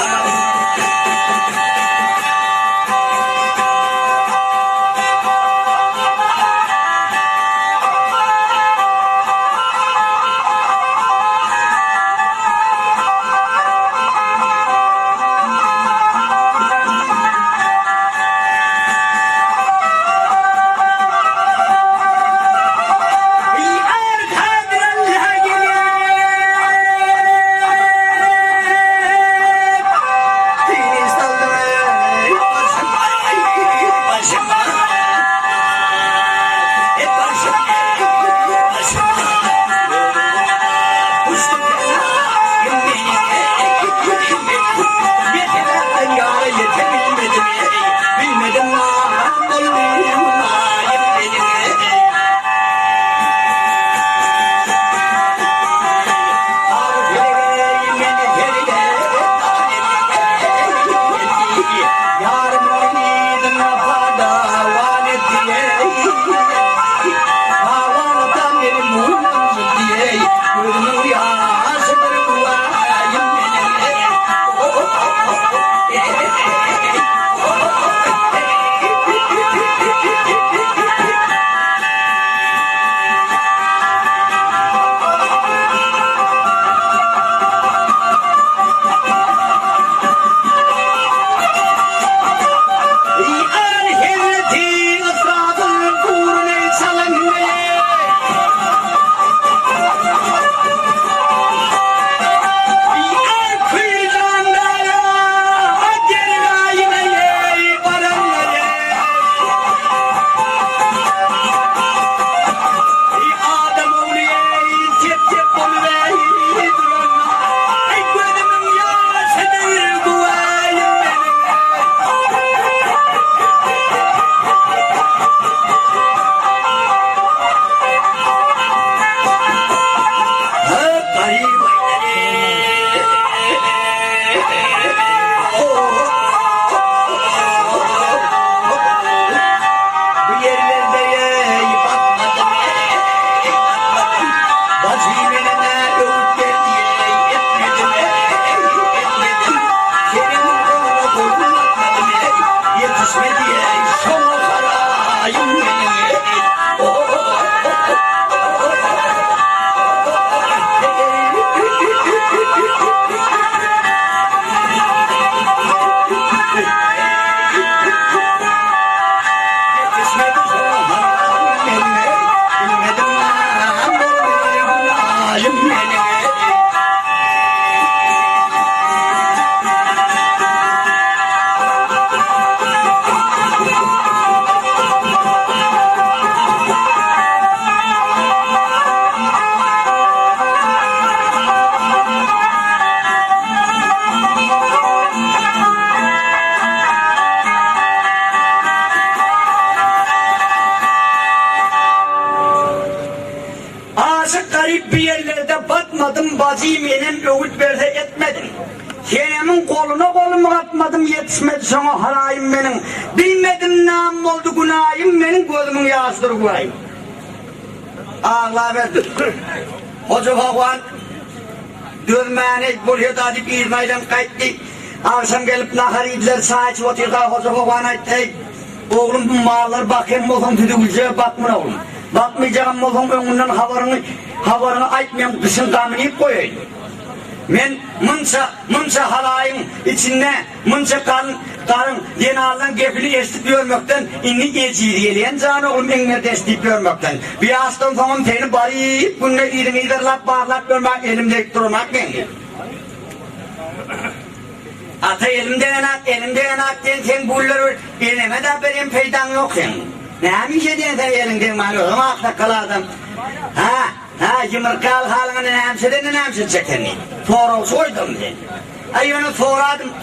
garip bir yerlerde batmadım, bacıyım benim öğüt verse etmedim. Senemin koluna kolumu atmadım, yetişmedi sana harayım benim. Bilmedim nam oldu günahım, benim gözümün yağısıdır kurayım. ağla verdi. Hoca Havan dövmeni buraya da deyip İzmail'den kayıttı. Akşam gelip nahar yediler sağa içip oturuyor. Hoca Havan ayıttı. Oğlum bu mallar bakayım molum tüdüğülce bakmına oğlum. Bakmayacağım molum önünden havarını aytmayan dışın damını koyayım. Men mınca halayın içinde mınca karın denalının gepini esip görmekten inni eciriyeleyen canı oğlum enine destek görmekten. Bir aslan tamam teni bari bununla irini iderlap bağırlap görmek elimde durmak beni. Ata elimde yanak den sen bulları elime de benim peydan yok sen. Ne amişe den sen elinden malum akla kaladım. Ha yumurkal halına ne namşe çekeni. Sonra soydum den. Ay onu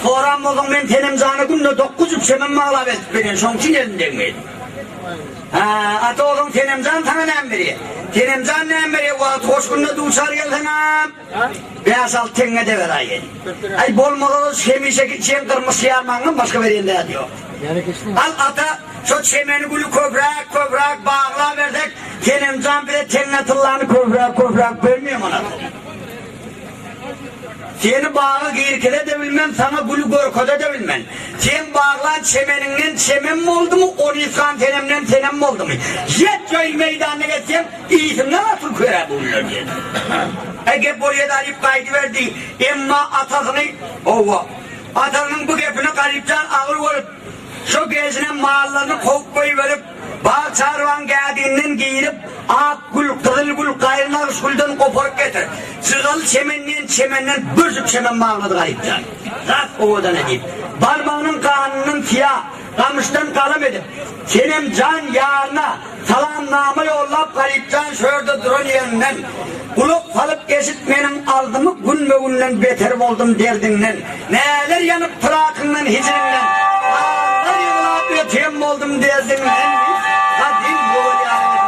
soram oldum ben tenim canı günde 9 semen mağla benim son için elinden miydi? Ata oğlum tenemcan sana ne biri? Tenemcan ne biri? Hoş günde duşar geldin am. Beyaz alt tenge de ver ayı. Ay bol molalı şemişe kırmızı yarmanın başka bir yerinde diyor. Al ata şu çemeni gülü köprak bağla verdik. Tenemcan bile tenge tıllarını köprak vermiyor ona. Seni bağı giyirkede de bilmem, sana gülü gorkoda da bilmem. Sen bağlan çemeninden çemen mi oldu mu, onu iskan tenemden tenem mi oldu mu? Yet köy meydanına geçsem, iyisimden nasıl köre bulunur diye. Ege buraya da arayıp kaydı verdi. Emma atasının bu gepini garipten ağır olup, şu gezine mağalarını kovup koyuverip, bağ çarvan geldiğinden giyinip, ak gül, kızıl gül, gayrınar gülden koparıp getir. Sığal çemenden bürzük çemen bağladı garipten. Rast oğudan edip, parmağının kanının siyah, kamıştan kalem edip, senin can yağına salamnamı yollap garipten şöyle durun yerinden, kulak salıp geçip benim aldımı gün ve günden beter oldum derdinden, neler yanıp tırakından hicrinden, ağlar yığılap öteyim oldum derdinden, kadim yol yani.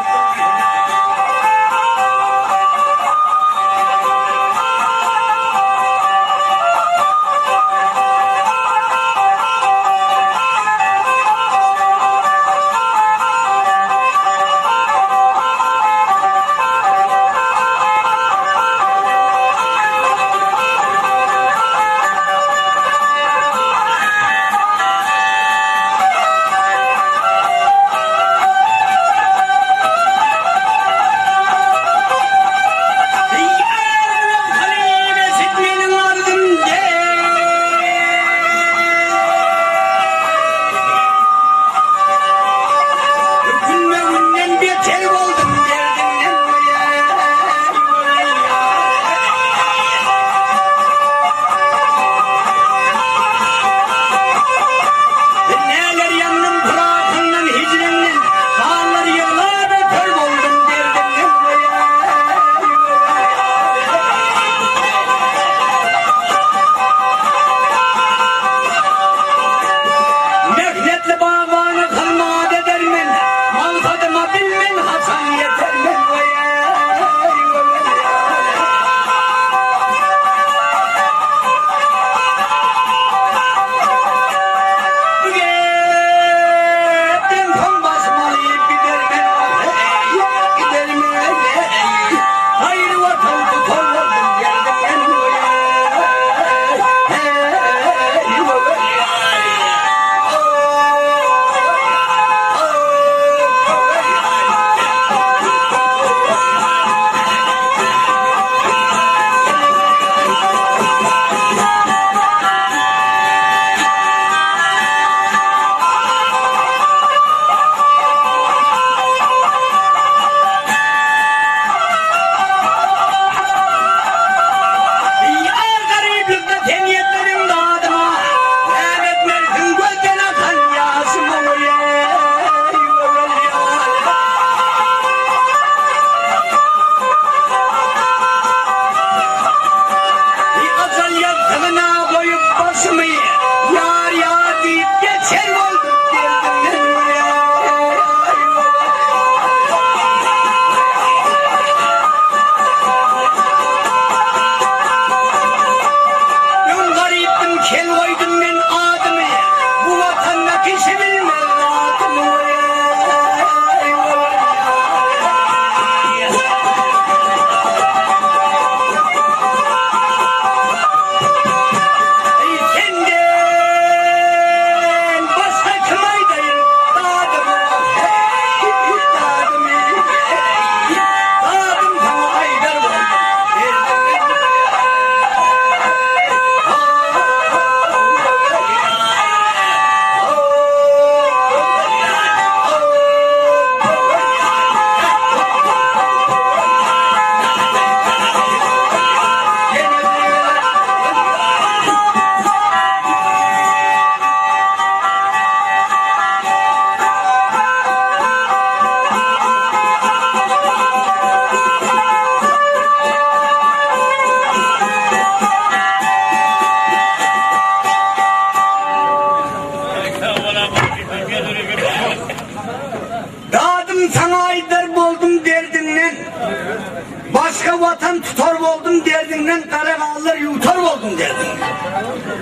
Vatan tutar oldum derdinden, karakallar yutar oldum derdinden.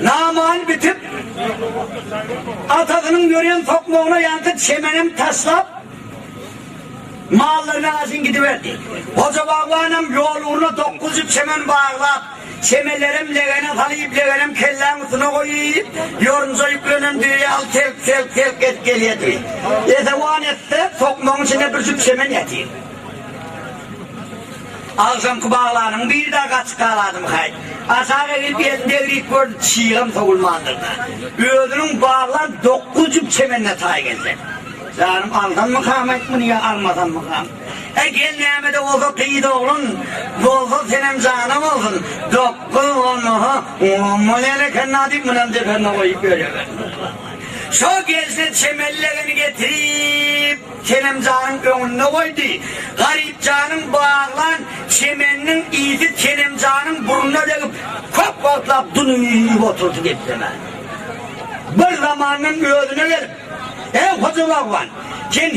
Namal bitip, atakının gören tokmoğuna yankı çemenim taslap, mallarına azın gidiverdi. Hoca bağlanım yol uğruna 900 çemen bağlap, çemelerim legene talayıp legenem kellen utuna koyup, yorunca yüklenim diye al tel et geliye diye. Etevan etti, tokmoğun içine bir cüp çemen yatayım. Ağzım kubağlarım bir daha kaç kaladım hay. Aşağı gelip elinde grip gördü çiğim soğulmandırdı. Ödünün bağlan 900 çemenle tay geldi. Canım aldan mı kâmet mi ya almadan mı kâmet? Gel neyme olsa kıyıd oğlun, olsa senem canım olsun. 9 olma, olmalıyla kennadik mınamdır kanna koyup görüyor. Şu gezde çemellerini getirip senem canım önüne koydu. Garip canım bağlan çemeninin iyisi senem canım burnuna döküp kop kotlap dunuyup oturdu gitti. Bir zamanın ödüne gelip hoca bağlan. Sen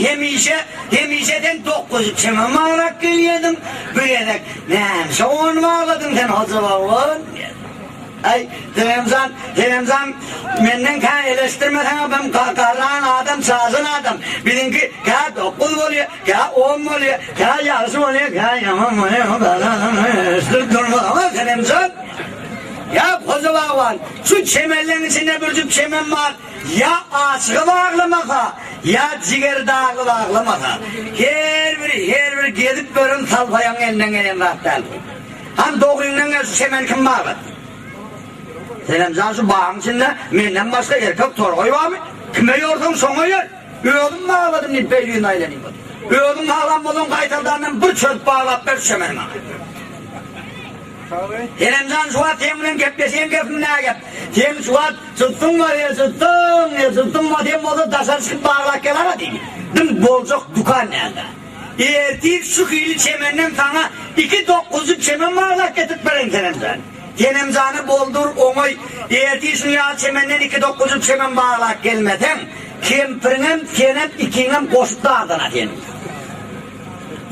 hemişeden 9 çemen ağlak geliyordun. Böyledik neyse onu ağladın sen hoca bağlan. Ay, Telemzan, menden kan eleştirmesen ben karlan adam, sazın adam. Bizimki ka 9 oluyor, ka 10 oluyor, ka yarısı oluyor, ka yaman oluyor. Üstür durma ama Telemzan. Ya koca bağlan, şu çemenlerin içinde bir cüp çemen var. Ya aşkı bağlamaka, ya ciğer dağlı bağlamaka. Her biri gelip görün salpayan elinden gelen rahatlar. Hem doğruyla şu çemen kim bağlı? Selamcan şu bağın içinde menden başka erkek torgoy var mı? Kime yordun sona yer? Öğüdüm bağladım nit beyliğin ailenin. Öğüdüm bağlanmadan kaytarlarından bir çöp bağlap bir çemenim ağır. Selamcan şu an teminin kepleşen kepim ne kep? Tem şu an tuttun var ya tuttun var tem oldu taşar çıkıp bağlak gel ara değil mi? Dün bolcuk dukan nerede? Ertir şu kıyılı çemenden sana 2-9'luk çemen bağlak getirip verin Selamcan. Tenemzanı boldur omoy ertisi ya çemenden 2-9'luk çemen bağlak gelmeden kempirinem tenem ikinem koştu adına tenem.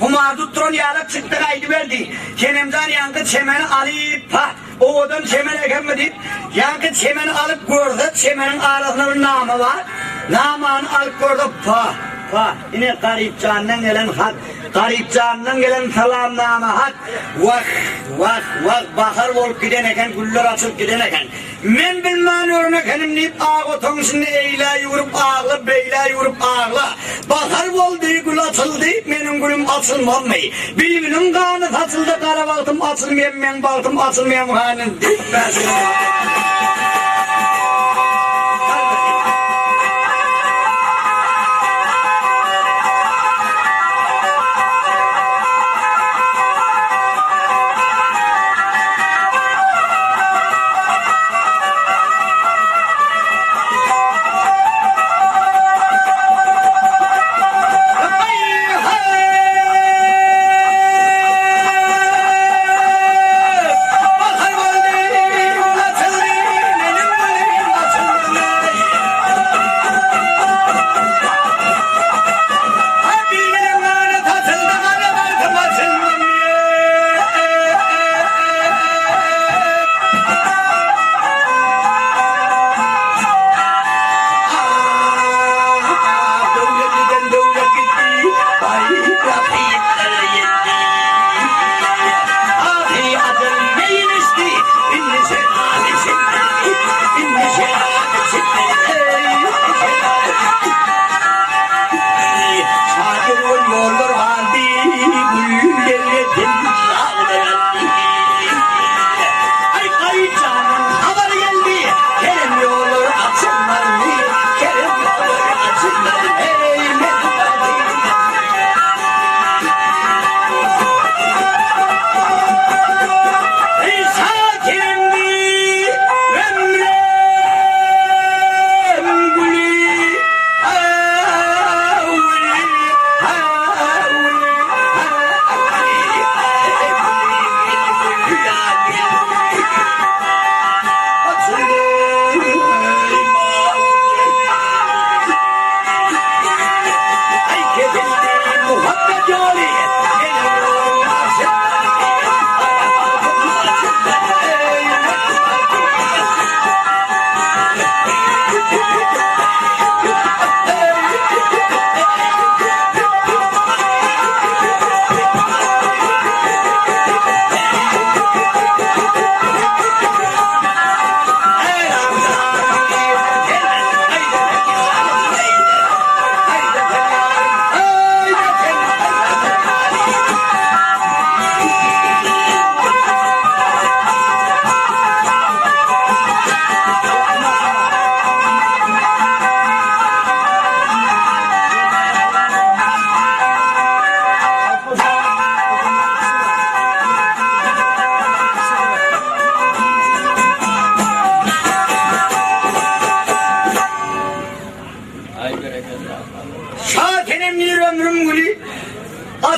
Kumar tutturan yarak çıktı kaydı verdi. Tenemzan yankı çemeni alıp o odan çemen ekemedi. Yankı çemeni alıp gördü. Çemenin arasında bir namı var. Namını alıp gördü yine garip canından gelen hat. Garip canından gelen salamname hat. Vah bakar olup giden eken, güller açıp giden eken. Men bilmem ekenim deyip ağ otomusunu eyle yurup ağla, beyle yurup ağla. Bakar oldu, gül açıldı, benim gülüm açılmam mı? Birbirinin kanı açıldı, kara baltım açılmayan, men baltım açılmayan kanın.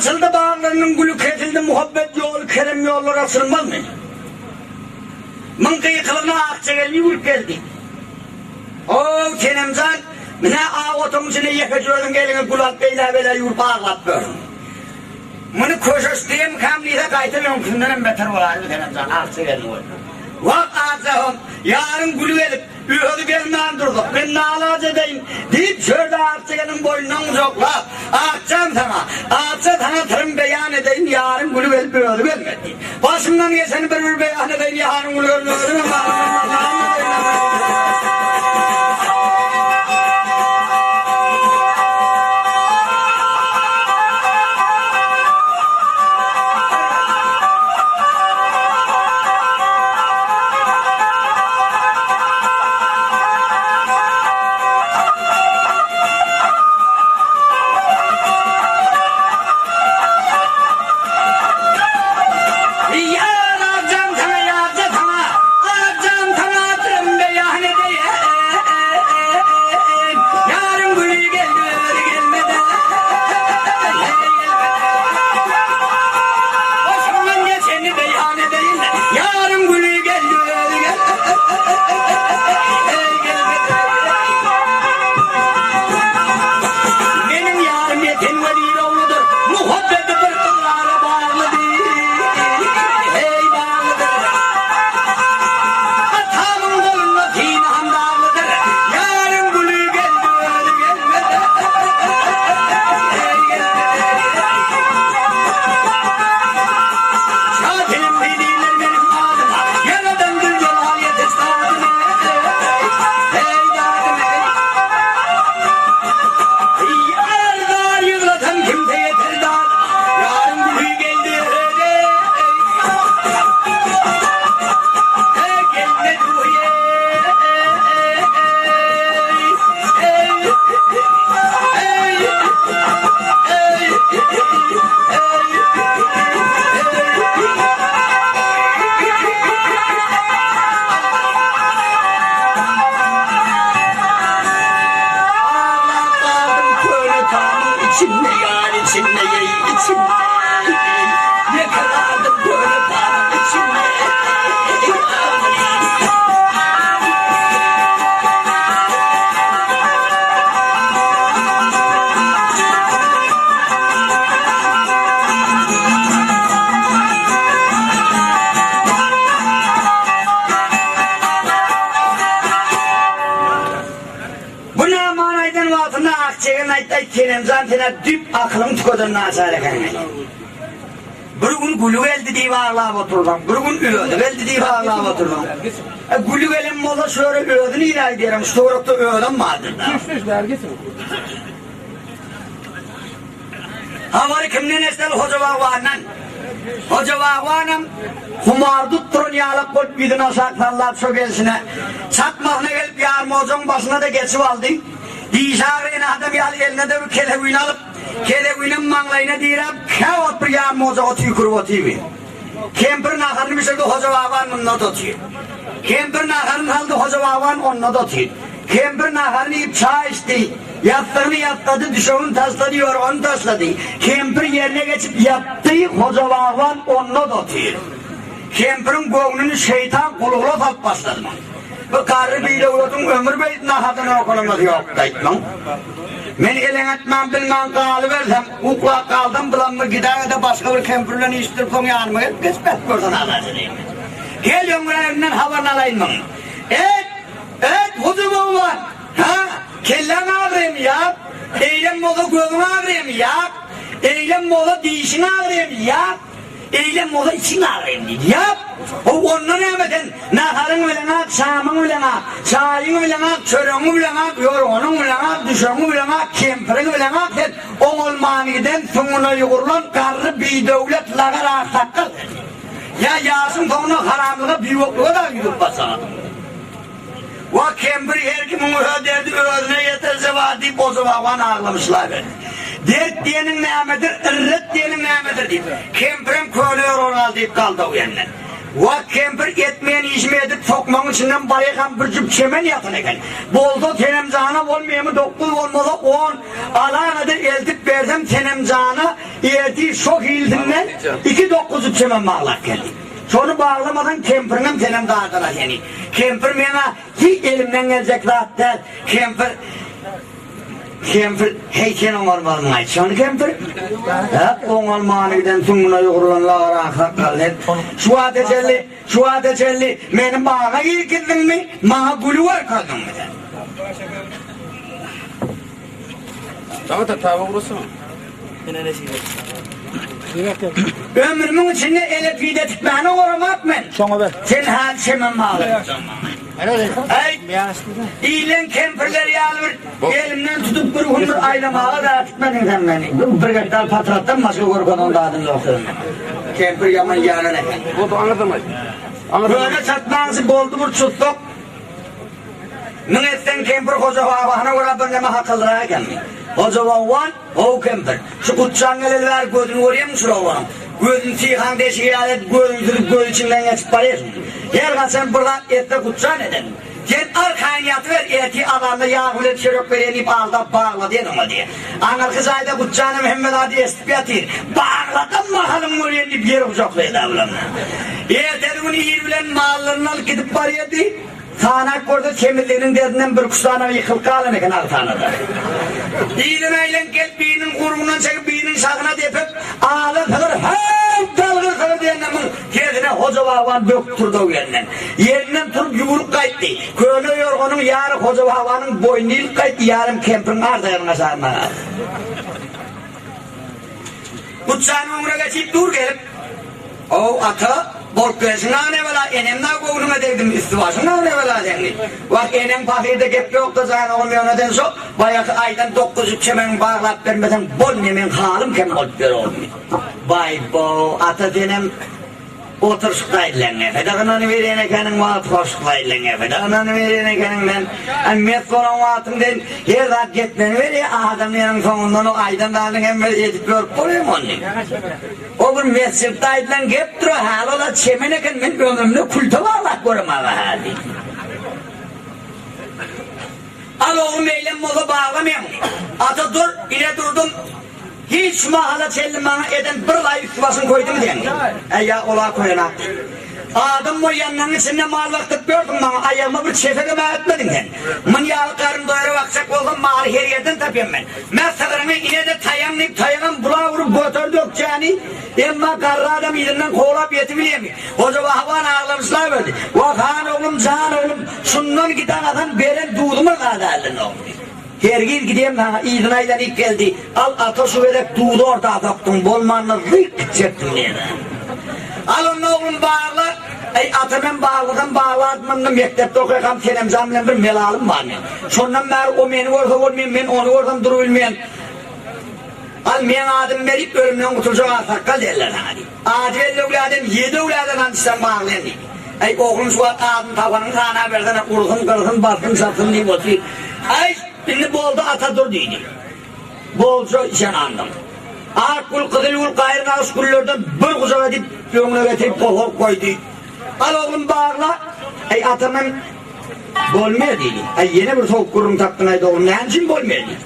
Açıldı bağlarının gülü kesildi, muhabbet yolu, kerem yolları açılmaz mı? Mınkıyı kılına akçagelini yürüp geldi. O Kenemcan, mine ağotun içine yakacıyordun gelini kulak beyler böyle yürüp ağlat böyle. Bunu koşuştayım kamliyle kaytamıyorum, şundan beter olaydı Kenemcan, akçagelini oydu. Vak ağzahım, yarın gülü gelip, ühödü gelmem durduk, ben nalac edeyim, deyip şöyle akçagelin boynundan uzakla, akçam sana, akça sana tırım beyan edeyim, yarın gülü gelip ühödü gelmedi. Başımdan geçeni bir beyan edeyim, yarın gülü gelip ühödü gelmedi. Kenemcan tene düp aklım tükodan nasara kanay. Bir gün gülü geldi diye ağlayıp oturdum. Bir gün öldü geldi diye ağlayıp oturdum. Gülü gelin mola şöyle öldüğünü ilah ederim. Stoğrukta öldüm vardır da. Havarı kimden esnel hoca vağvanan. Hoca vağvanım humardı turun yağlık bol büyüdüğüne saklanlar çögelsine. Çatmağına gelip yarım hocam başına da geçip aldı. İşaretin adam eline de bir kelebuyunu alıp kelebuyunun manglayına dirap kağıt bir yarım hoca otuyu kurup otuyu. Kemperin ağırını bir şekilde hoca vağvan onunla da otuyor. Kemperin ağırını aldı hoca vağvan onunla da otuyor. Kemperin ağırını yiyip çay içti. Yattığını yattı, düşeğini tasladı, yorganı tasladı. Kemper yerine geçip yattı, hoca vağvan onunla da otuyor. Kemperin göğününü şeytan kulağına tak başladı. Bu karı bile uğradım, ömür beyt nahatını okulumuz yok deytmem. Men elin etmem bilmem kalıversem, ukla kaldım bulanma gider de başka bir kemperlerini iştirpon yanıma hep kısmet görsün ağacı diyeyim. Gel yöngülerimden havanı alayım ben. Huzum oğlan, kellen ağrıyım ya, eylem mola gözün ağrıyım ya, eylem mola dişin ağrıyım ya, eylem mola için ağrıyım ya. O onun emeden naharın bilen ak, şamın bilen ak, çayın bilen ak, çörünü bilen ak, yorgunun bilen ak, düşönü bilen ak, kemperin bilen ak, oğul maniden sonuna yuğurlan karı bir devlet lagar ağsakkal. Ya yasın sonuna haramlığa bir yokluğa da gidip basana. O kemper her kimin öderdi özüne yeterse vadi bozu vavan ağlamışlar beni. Dert diyenin nimedir, ırret diyenin nimedir deyip. Kemperim köylüyor oral deyip kaldı o yerine. Vak kempir etmeyen işimi edip sokmanın içinden bayakan bir cüp çemen yatın eken. Boldu tenemzana olmuyor mu 9 olmalı 10. Alanadır eltip verdim tenemzana erdi şok ildinden 2-9 çemen bağlar geldi. Sonra bağlamadan kempirinin tenemzana yani. Kempir bana hiç elimden gelecek rahat değil. Kempir heyken olmalıyım ait. Şunu kempir hep olmalıyden sunmuna yukarılanlar akakal hep. Şu atecelli benim bağına girkirdin mi? Bana gülü var kadın mı? Tamam da tava burası mı? Ömrümün içinde elektriği tıkmanı uğramak ben. Sonra ver. Sen hal şemen bağlı. Ay, iyilen kempirleri alır, elimden tutup bir hundur aylamağa da tutmadın sen beni. Bir kadar patrattan başka korkudan dağdın yoktur. Kempir yaman yarın efendim. O da anladım. Böyle satmanızı boldu mu tuttuk. Nünetten kempir koca bağına göre bir nema hakıldıra gelmeyin. Koca bağvan, o kempir. Şu kutçan gelirler gözünü görüyor musun oğlanım? Gözün tiyhan deşiği alet, gözün sürüp göz içinden geçip parıyorsun. Her kan sen buradan etle kutçan edin. Sen arkayın yatıver, eti adamda yağmurla çörek verenip alda bağla diyen ama diye. Anıl kız ayda kutçanı Mehmet Adi estip yatır. Bağladım bakalım oraya bir yere uçaklaydı ablamla. Ertelini yirbilen mağlarını alıp gidip parıyordu. Tanak orada kemirlerinin derdinden bir kustana yıkıl kalın eken altanada. İyinin aylen gel birinin kurgundan çekip birinin şakına depip ağlar kalır hep dalgır kalır diyenlemin kendine hoca baban döktürdü o yerinden. Yerinden turup yumruk kayıttı. Köyünü yorgunun yarı hoca babanın boynunu ilk kayıttı yarım kempirin ardayarına sarmaya. Kutsanın umura geçip dur gelip o ata borklaşına ne vela enem na kovunuma derdim istivasına ne vela derdim. Bak enem fakirde gep yok da zaten olmuyor neden so bayağı aydan 9 çemen bağlap vermeden bol yemen halim kemen olup ver olmuyor. Vay bo ata denem oturuşlaydılar nefede ananı verene kendin vaat hoşlaydılar nefede ananı verene kendin ben emniyet konan vaatımdan her rahat gitmeni veriyor adamların sonundan o aydan dağılın hem edip görüp koruyor mu onu? O bir mescittaydılar gep duruyor hal ola çemeneken ben ömrümde kulta bağlak korumaya hali. Al oğlum eylem mola bağlamayalım. Ata dur yine durdum. Hiç mahala çellim bana eden bir lay üstü basın koydum diyen. Ya ola koyana. Adım o yanının içinde mal vakit gördüm bana ayağıma bir çefeke bağ etmedin sen. Mın yağlı karın doyara bakacak oldum mal her yerden tapıyorum ben. Mesafirine yine de tayanım bula vurup götürdü yok yani. Emma karlı adam yerinden koğlap yetimliyemi. Hoca vahvan ağlamışlar verdi. Vakan oğlum can oğlum şundan giden adam beren doğduğuma kadar oğlum. Her gün gideyim ha, İdin aydan ilk geldi. Al ata su verip doğdu orada ataktım. Bolmanla rık çektim diye. Al onun oğlum bağırlar. Ata ben bağladım. Mektepte okuyakam tenemzamla bir melalım var. Sondan beri o beni orada olmayan, ben onu oradan durulmayan. Al men adım verip ölümden kurtulacak asakkal derler hadi. Adi belli uladım, 7 uladım antisem bağlayan diye. Oğlum şu adım tavanın sana verden urgun kırgın baskın satın diye oturuyor. Şimdi boldu ata dur deydi. Bolca işen andım. Akkul kızıl gayrın ağız kullardan bir kucak edip yoluna getirip kohor koydu. Al oğlum bağırla. Atamın bolmuyor deydi. Yine bir soğuk kurum taktınaydı oğlum. Ne için bolmuyor deydi.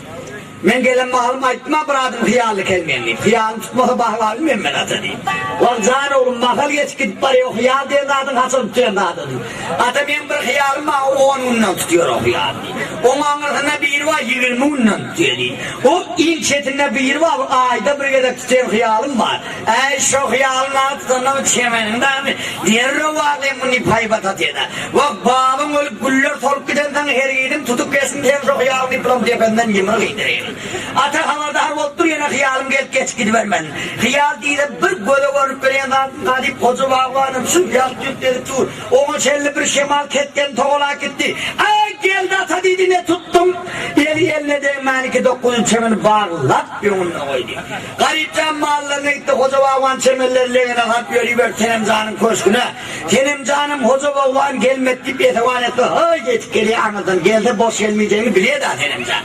Ben gelen bağlım aytma bıradım hıyarlı kelmeyenliği. Hıyarlı tutmalı bağlarım ben ata deyim. Lan can oğlum bakal geç gidip parayı o hıyar diye dağdın hasıl tutuyor dağdın. Ata ben bir hıyarım var 10 undan tutuyor o hıyar deyim. Onun anlatında bir var 20 undan tutuyor deyim. O ilçetinde bir var ayda bir yere tutuyor hıyarım var. Şu hıyarın altında çemenin de diğer varlayım bunu paybat atıyor da. Bak babam ölüp güller sorup gidenden her yedim tutup kesin diye şu hıyarını diplom diye benden yımrık indireyim. Ata havada harbolttur yana hıyalım gelip geç gidivermen. Hıyal değil de bir göle varıp göreyen kadip koca bağlanım şu yal tüp dedi tur. Ona çelli bir şemal ketken toğula gitti. Geldi ata dedi ne tuttum. Eline değmeni ki 9 çemeni bağlat yoluna koydu. Garipten mahallerine gitti koca bağlan çemellerle hap yürüyüver Tenemcan'ın köşküne. Tenemcan'ım hoca bağlan gelmedi bir etevan etti. Hay geç geliyor anladın geldi boş gelmeyeceğini biliyor da Tenemcan.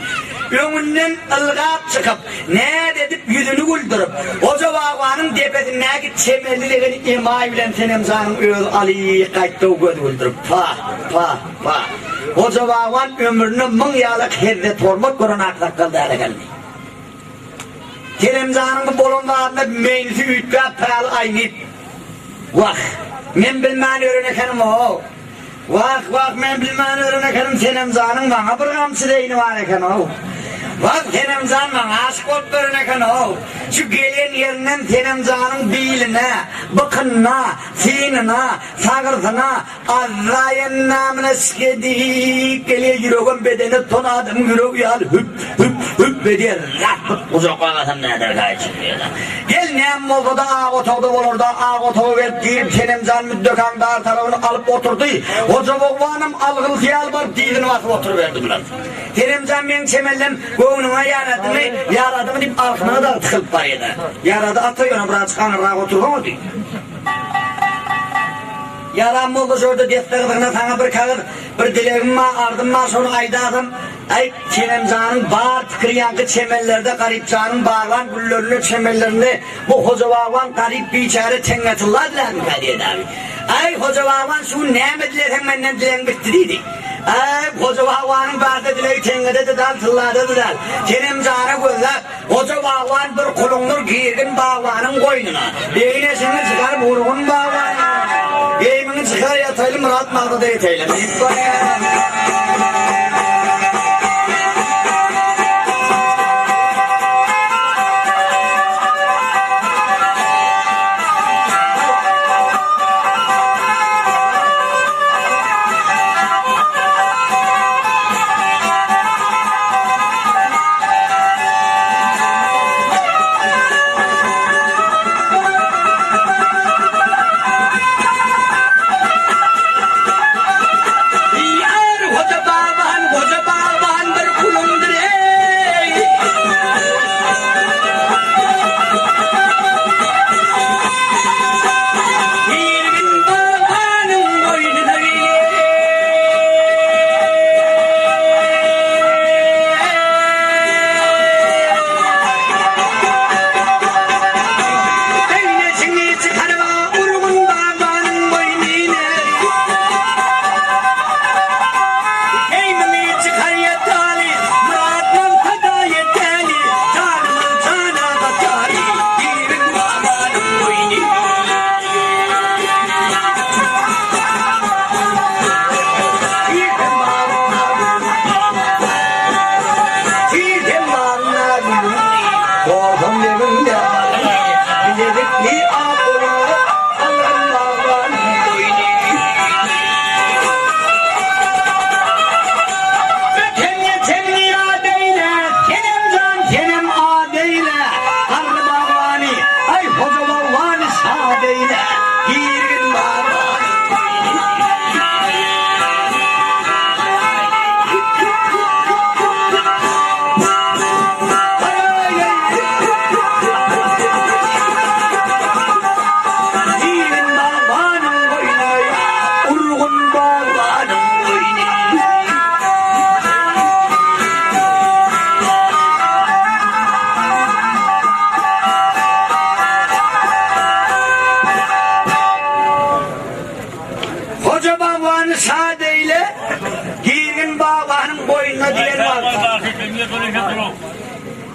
Önünden Tepeden ılgap çıkıp ne dedip yüzünü güldürüp Hoca Bağvan'ın tepesine git çemellilerini imay bilen Tenemzan'ın öl Ali kayıtta göz güldürüp pa. Hoca Bağvan ömrünü 1000 yıllık herde tormak koran aktak kaldı hele geldi. Tenemzan'ın bolonlarında meynisi ütbep pal aynit. Vah, men bilmän öğrenekanim o. Vah, men bilmän öğrenekanim Tenemzan'ın bana bir gamsı deyini var eken o. Vah, Tenemzan bana aşk olup öğreneken o. Şu gelen yerinden Tenemzan'ın biline, bıkınına, sinine, sağırtına, Azrail'in namına sikedik. Geliye yüreğin bedeni tonadım yüreği yal hüp bediyer. Rabbit uzaklanasam nedir kaçın diyor. Gel nem oldu da ağ otağda olur da ağ otağı verip giyip Tenemzan müddökan dar tarafını alıp oturdu. Hoca Bağvan'ım algıl fiyal var dizini basıp oturuverdiler. Tenemzan ben çemellem göğnüme yaradı mı deyip arkına da tıkılıp var yedi. Yaradı atıyor ona bırak çıkanı rahat oturma diyor. Yaram oldu şurada defterine sana bir kağıt, bir dileğim var, ardım var, sonra aydadım. Ay Tenemzan'ın bağır tıkırıyankı çemellerde, garipcanın bağlan güllerine çemellerinde bu Hoca Bağvan garip bir içeri tengetilladiler mi kadiyedi abi? Ay Hoca Bağvan şu neyme dileğen benden dileğen bitti dedi. Ay Hoca Bağvan'ın bağırda dileği tengede de dal tılladı da dal. Tenemzan'a gözler, Hoca Bağvan bir kulundur girgin Bağvan'ın koynuna. Beynesini çıkar vurgun Bağvan'ın. Yeğimini çıkar yataylı Murat Mağda'da yataylı.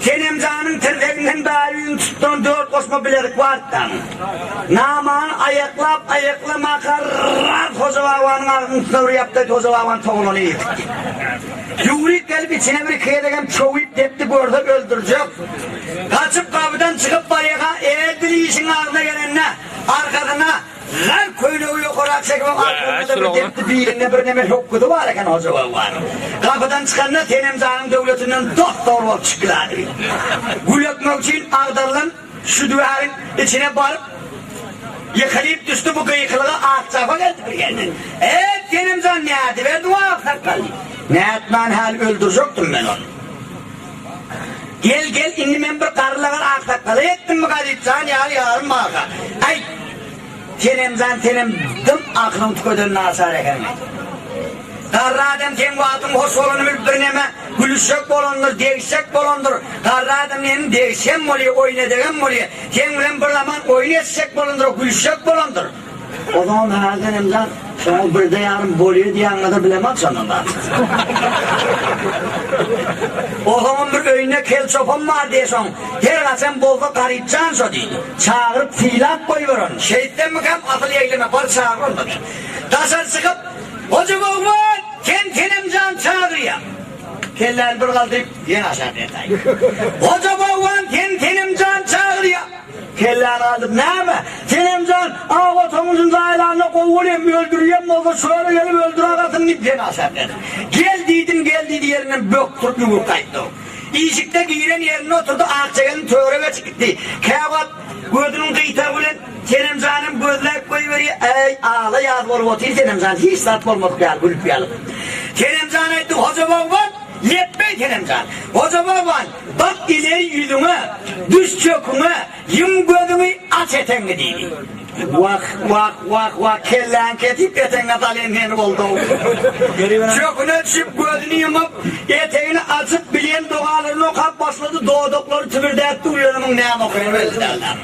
Tenemzan'ın tırnağından bağırıyın tuttuğun 4 koşma bilerik vardan. Naman ayaklama karrar Hoca Bağvan'ın ağzını yaptı Hoca Bağvan toğlunu yedik. Yurik gelip içine bir kıyedegen çoğuyup depti gördü öldürecek. Kaçıp kapıdan çıkıp bayağa eğerdili işin ağzına gelenine arkadına lan köyüne yok olarak çekmem arkasında bir depti birine bir neme okudu var eken Hoca Bağvan. Kapıdan çıkanına Tenemzan'ın devletinden doktor olup çıktılar. Gül yakmak için ağdarlan şu duvarın içine barıp yıkılayıp düştü bu kıyıklığa ağaçafa geldi bir yerden. Tenemzan ne adı verdi o ağaçak kaldı. Ne etmen hal öldürecektim ben onu. Gel indi ben bir karılar ağaçak kaldı ettim mi kadipsan yarım bağa. Ay Tenemzan dım aklım tüködün nasar ekermek. Karra adam ten vaatım hoş olanı bir neme gülüşek bolandır, değişik bolandır. Karra adam yenin değişen oluyor, oynadığım oluyor. Kendilen bir zaman oynayacak bolandır, gülüşek bolandır. O zaman herden emzan, sonra bir de yarın boluyor diye anladı bilemez sonunda. O zaman bir öyüne kel çopan var diyorsun. Her kaçan bolda karıpcan so deydi. Çağırıp fiilat koyuyorun. Şehitten mi kam atıl eyleme bal çağırır. Taşar sıkıp, hoca boğman, kentemcan çağırıyor. Keller bir kaldı, yine aşağı detay. Hoca boğman, kentemcan çağırıyor. Kellerini aldım, ne mi? Kenemcan, otomuzun dayılarını kovulayım, öldürüyem, o da şöyle gelip öldür ağasını ipten aşağı dedi. Gel dedi yerinden böktürüp yumurtaydı. İyicikte giren yerine oturdu, Akçakan'ın töre çıktı. Kağıt, gözünün kıyıta bulan, Kenemcan'ın gözler koyuveriyor, ey ağla yaz olup otur, Kenemcan, hiç sat olmadık ya, gülüp yalıp. Kenemcan etti, hoca boğman, yetmey Kenemcan. Hoca baban, bak ileri yüzüne, düş çöküne, yum gözünü aç etengi deydi. Vak, kellen ketip etenge talenhen oldu. Çöküne düşüp gözünü yumup, eteğini açıp bilen doğalarını okap başladı, doğdukları tübürde etti uyanımın neyem okuyun öldü derler.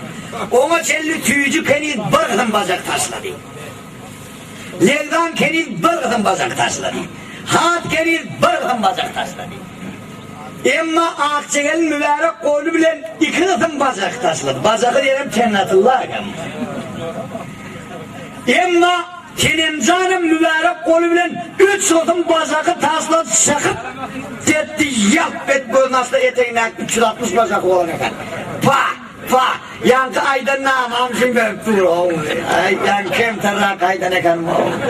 Ona çelli tüyücü keniz bırgın bacak taşladı. Levdan keniz bırgın bacak taşladı. Hat keniz bırgın bacak taşladı. Emma Akçakal'ın mübarek kolu bilen iki kızım bacak taşladı. Bacakı diyelim Cennetullah. Emma Kenemcan'ın mübarek kolu bilen üç kızım bacakı taşladı, şakıp detti, yap et bu nasıl eteğinden 360 bacak olan efendim. Yankı aydan namam şimdi öptür oğlum. Yankı terrak aydan efendim oğlum.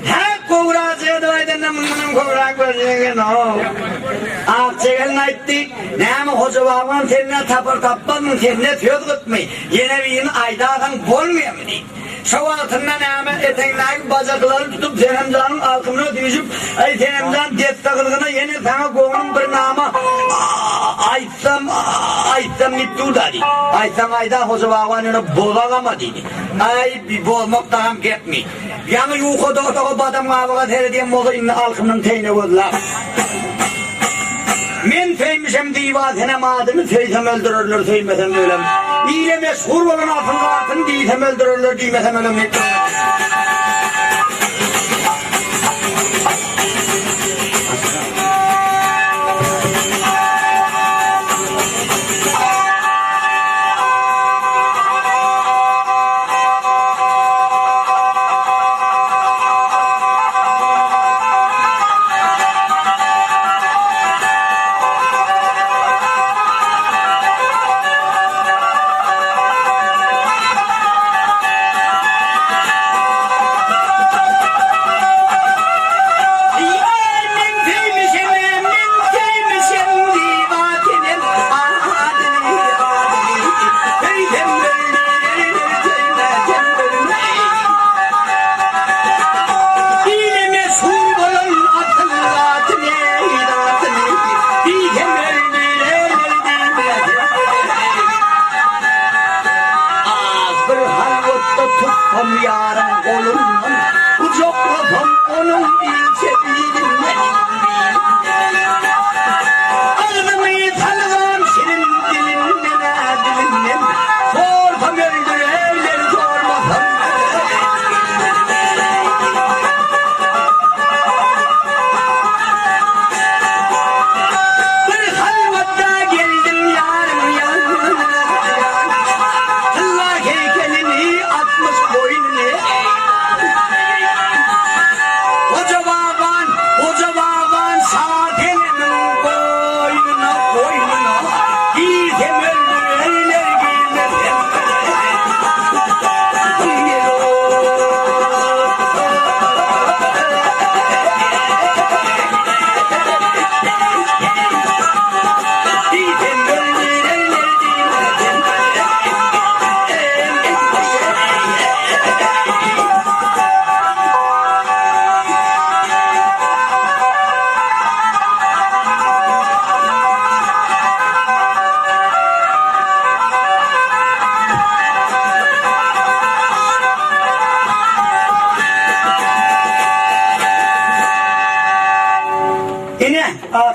Hep kovrağı da aydan namından kovrağı gözüne no. Akçakal'ın aytti. Neymi hoca bağman tenine tapır tapmanın tenine tüyöz gitmeyi. Yine bir aydadan bolmuyor mu deyip. Şu altında neymi etenlerin bacaklarını tutup Kenemcan'ın altına düşüp ay Kenemcan destekliğine yeni sana koğunun bir namı aytsam gittu dedi. Aytsam ayda hoca bağmanını bozalama dedi. Ay bir bozmak da hem gitmeyi. Yani yukarıda otoğu badam ağabey terediyen mozu inni alkımın teyine gözler. Men teymişem divatine mademi teysem öldürürler teymesem ölüm. İyle meşhur olan altın diysem öldürürler diymesem ölüm. Hoca baban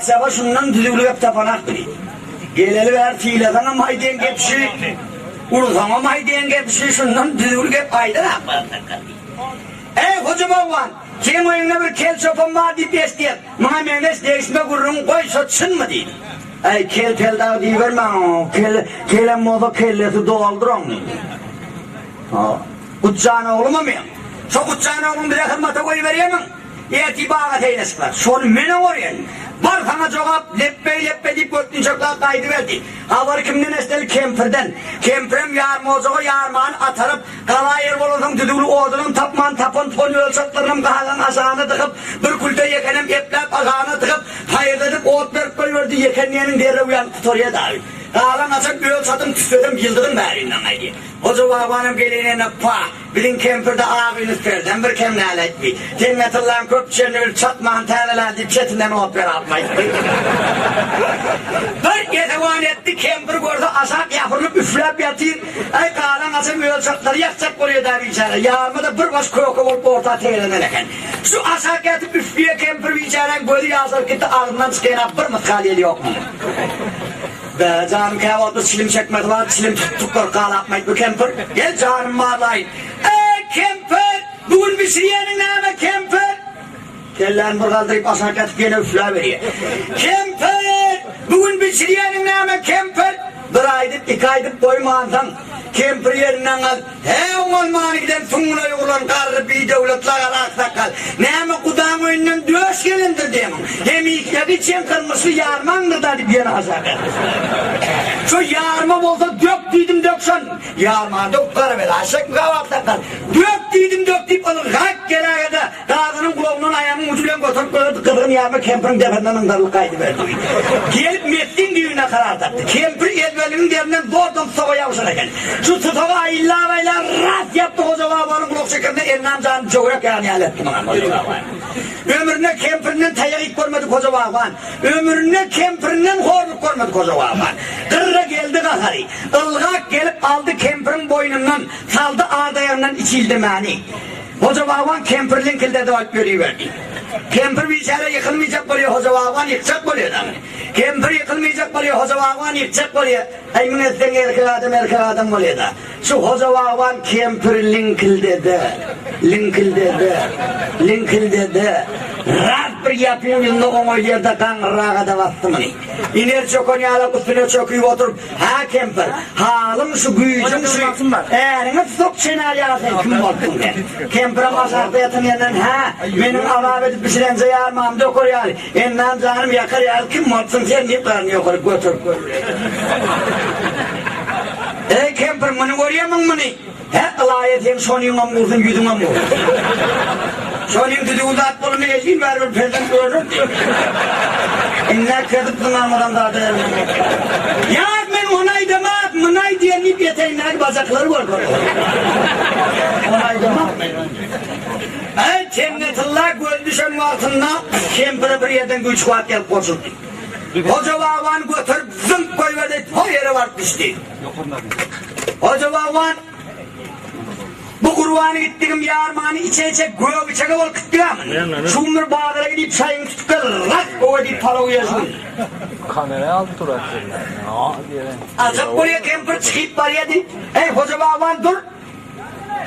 maksaba şundan düzülü hep tapanak biri. Geleli ver fiilatan maydiyen gepşi. Urzama maydiyen gepşi şundan düzülü hep aydan akbaran. Hoca baban, kim oyuna bir kel çopan var deyip estiyet. Bana menes değişme gurrun koy satışın mı deyip. Kel tel dağı deyiverme, kele moda kellesi doldurun. Uçağına oğlum mu? Çok uçağına oğlum bir de hırmata koyuveriyemem. İtibarat eylesinler. Şunu mene oraya. Var sana cevap leppe deyip götün çoklar kaydı verdi. Havar kimden esteli kempirden. Kempirem yarmozağı yarmağın atarıp kalayır boludun düdüğülü oğdunun tapman tapın tonu ölçatlarının kahadan asağını tıkıp bir kulte yekenem eplep asağını tıkıp hayırdadık oğut verip koyuverdi yekenliyenin derre uyan tutoriye davi. Kahadan asak ölçatım tüsledim yıldırım berinden aydı. Hoca babanım gelene pa bilin kempirde ağabeyiniz perden bir kemnale etmeyi. Cennetullah köpçeni ölçatman terleler deyip çetinden oğut ver atmayı. Bir yetevan etti kempir gördü asak yapırılıp üflep yatır. Kahadan asak ölçatları yakacak oluyor da biçare. Yağmı da bir baş koku olup orta teylenerken. Şu asak yatıp üflüye kempir biçaren gözü yazır gitti ağzından çıkayan bir mıtkaliyeli yok mu? Be canım kahvaltı silim çekmedi var, silim tuttuklar kağlatmaydı bu kempir. Gel canım mağlayın. Kempir! Bugün bir siriyenin name kempir! Kellerini bir kaldırıp aşağı katıp yine üflüğa veriyor. Kempir! Bugün bir siriyenin name kempir! Bir aydıp, iki aydıp doymağından kempir yerinden kal. Olmağını giden tümüne yoğulan karı bir devletler alakta kal. Neme kudağın önünden döş gelindir diyemem. Hem ilk için kırmızı yarmandır da bir yana aşağı katıp. Şu yarmam olsa dök dedim döksen. Yarmağı dök karı ver aşağı kahvaltıda kal. Dök dedim dök deyip alır. Hak gelene de dağının kulağının ayağının ucuyla götürüp koydu. Kıdırın yarma kempirin defenden ındarlık kaydı verdi. Gelip mettin düğüne karar taktı. Kempir elbelinin derinden doğdum soba yavşarken. Şu tutoğa aylarayla rat yaptı hoca babanın kulak şekerine elinden canı çoğurak yani ettim bana hoca baban. Ömrüne kempirinden tayak görmedik hoca baban. Ömrüne kempirinden horluk görmedik hoca baban. Kırra geldi kahari. Ilgak gelip aldı kempirin boynundan, saldı ağdayandan içildi mani. Hoca baban kempirlin kilde vakit görüverdi. Kempir bir içeri yıkılmayacak oluyor, hoca baban yıkacak oluyor da. Kempir yıkılmayacak oluyor, hoca baban yıkacak oluyor. Ayın etten erkek adam oluyor da. Şu hoca baban kempir linkildedi. Rahat bir yapayım yılda o yerde kan rağa da bastı mı? İner çokonu alıp üstüne çöküyüp oturup ha kempir, halım şu gücüm şu eğerini sok senaryo sen kim oldun de. Kempir'e masakta yatın yandan ha benim avab edip pişirense yarmağım dokor yani. Enden canım yakar yani kim oldun sen deyip karnı yukarı götür. Kempir bunu görüyorsun bunu? He alayetiyim sonuyum uzun yüzüm ama. Sonuyum dedi uzat bunu eşin ver bir perden görürüm. İnler kırdık bunlardan daha değerli. Ya ben onay demem, onay diye nip yeteğinler bacakları var. Onay demem. Cennetullah göz düşen altında kempire bir yerden güç kuvvet gelip koşuldu. Hoca baban götürüp zınk koyverdi, o yere var düştü. Hoca baban bu kurbanı gittiğim yarmağını içe göğe bıçağı ol kıttıramın. Şunlar bağlara gidip çayını tutuklar, rak o edip para uyasın. Kameraya aldı tur attı. Azap buraya kempir çıkıp var yedi. Hoca baban dur.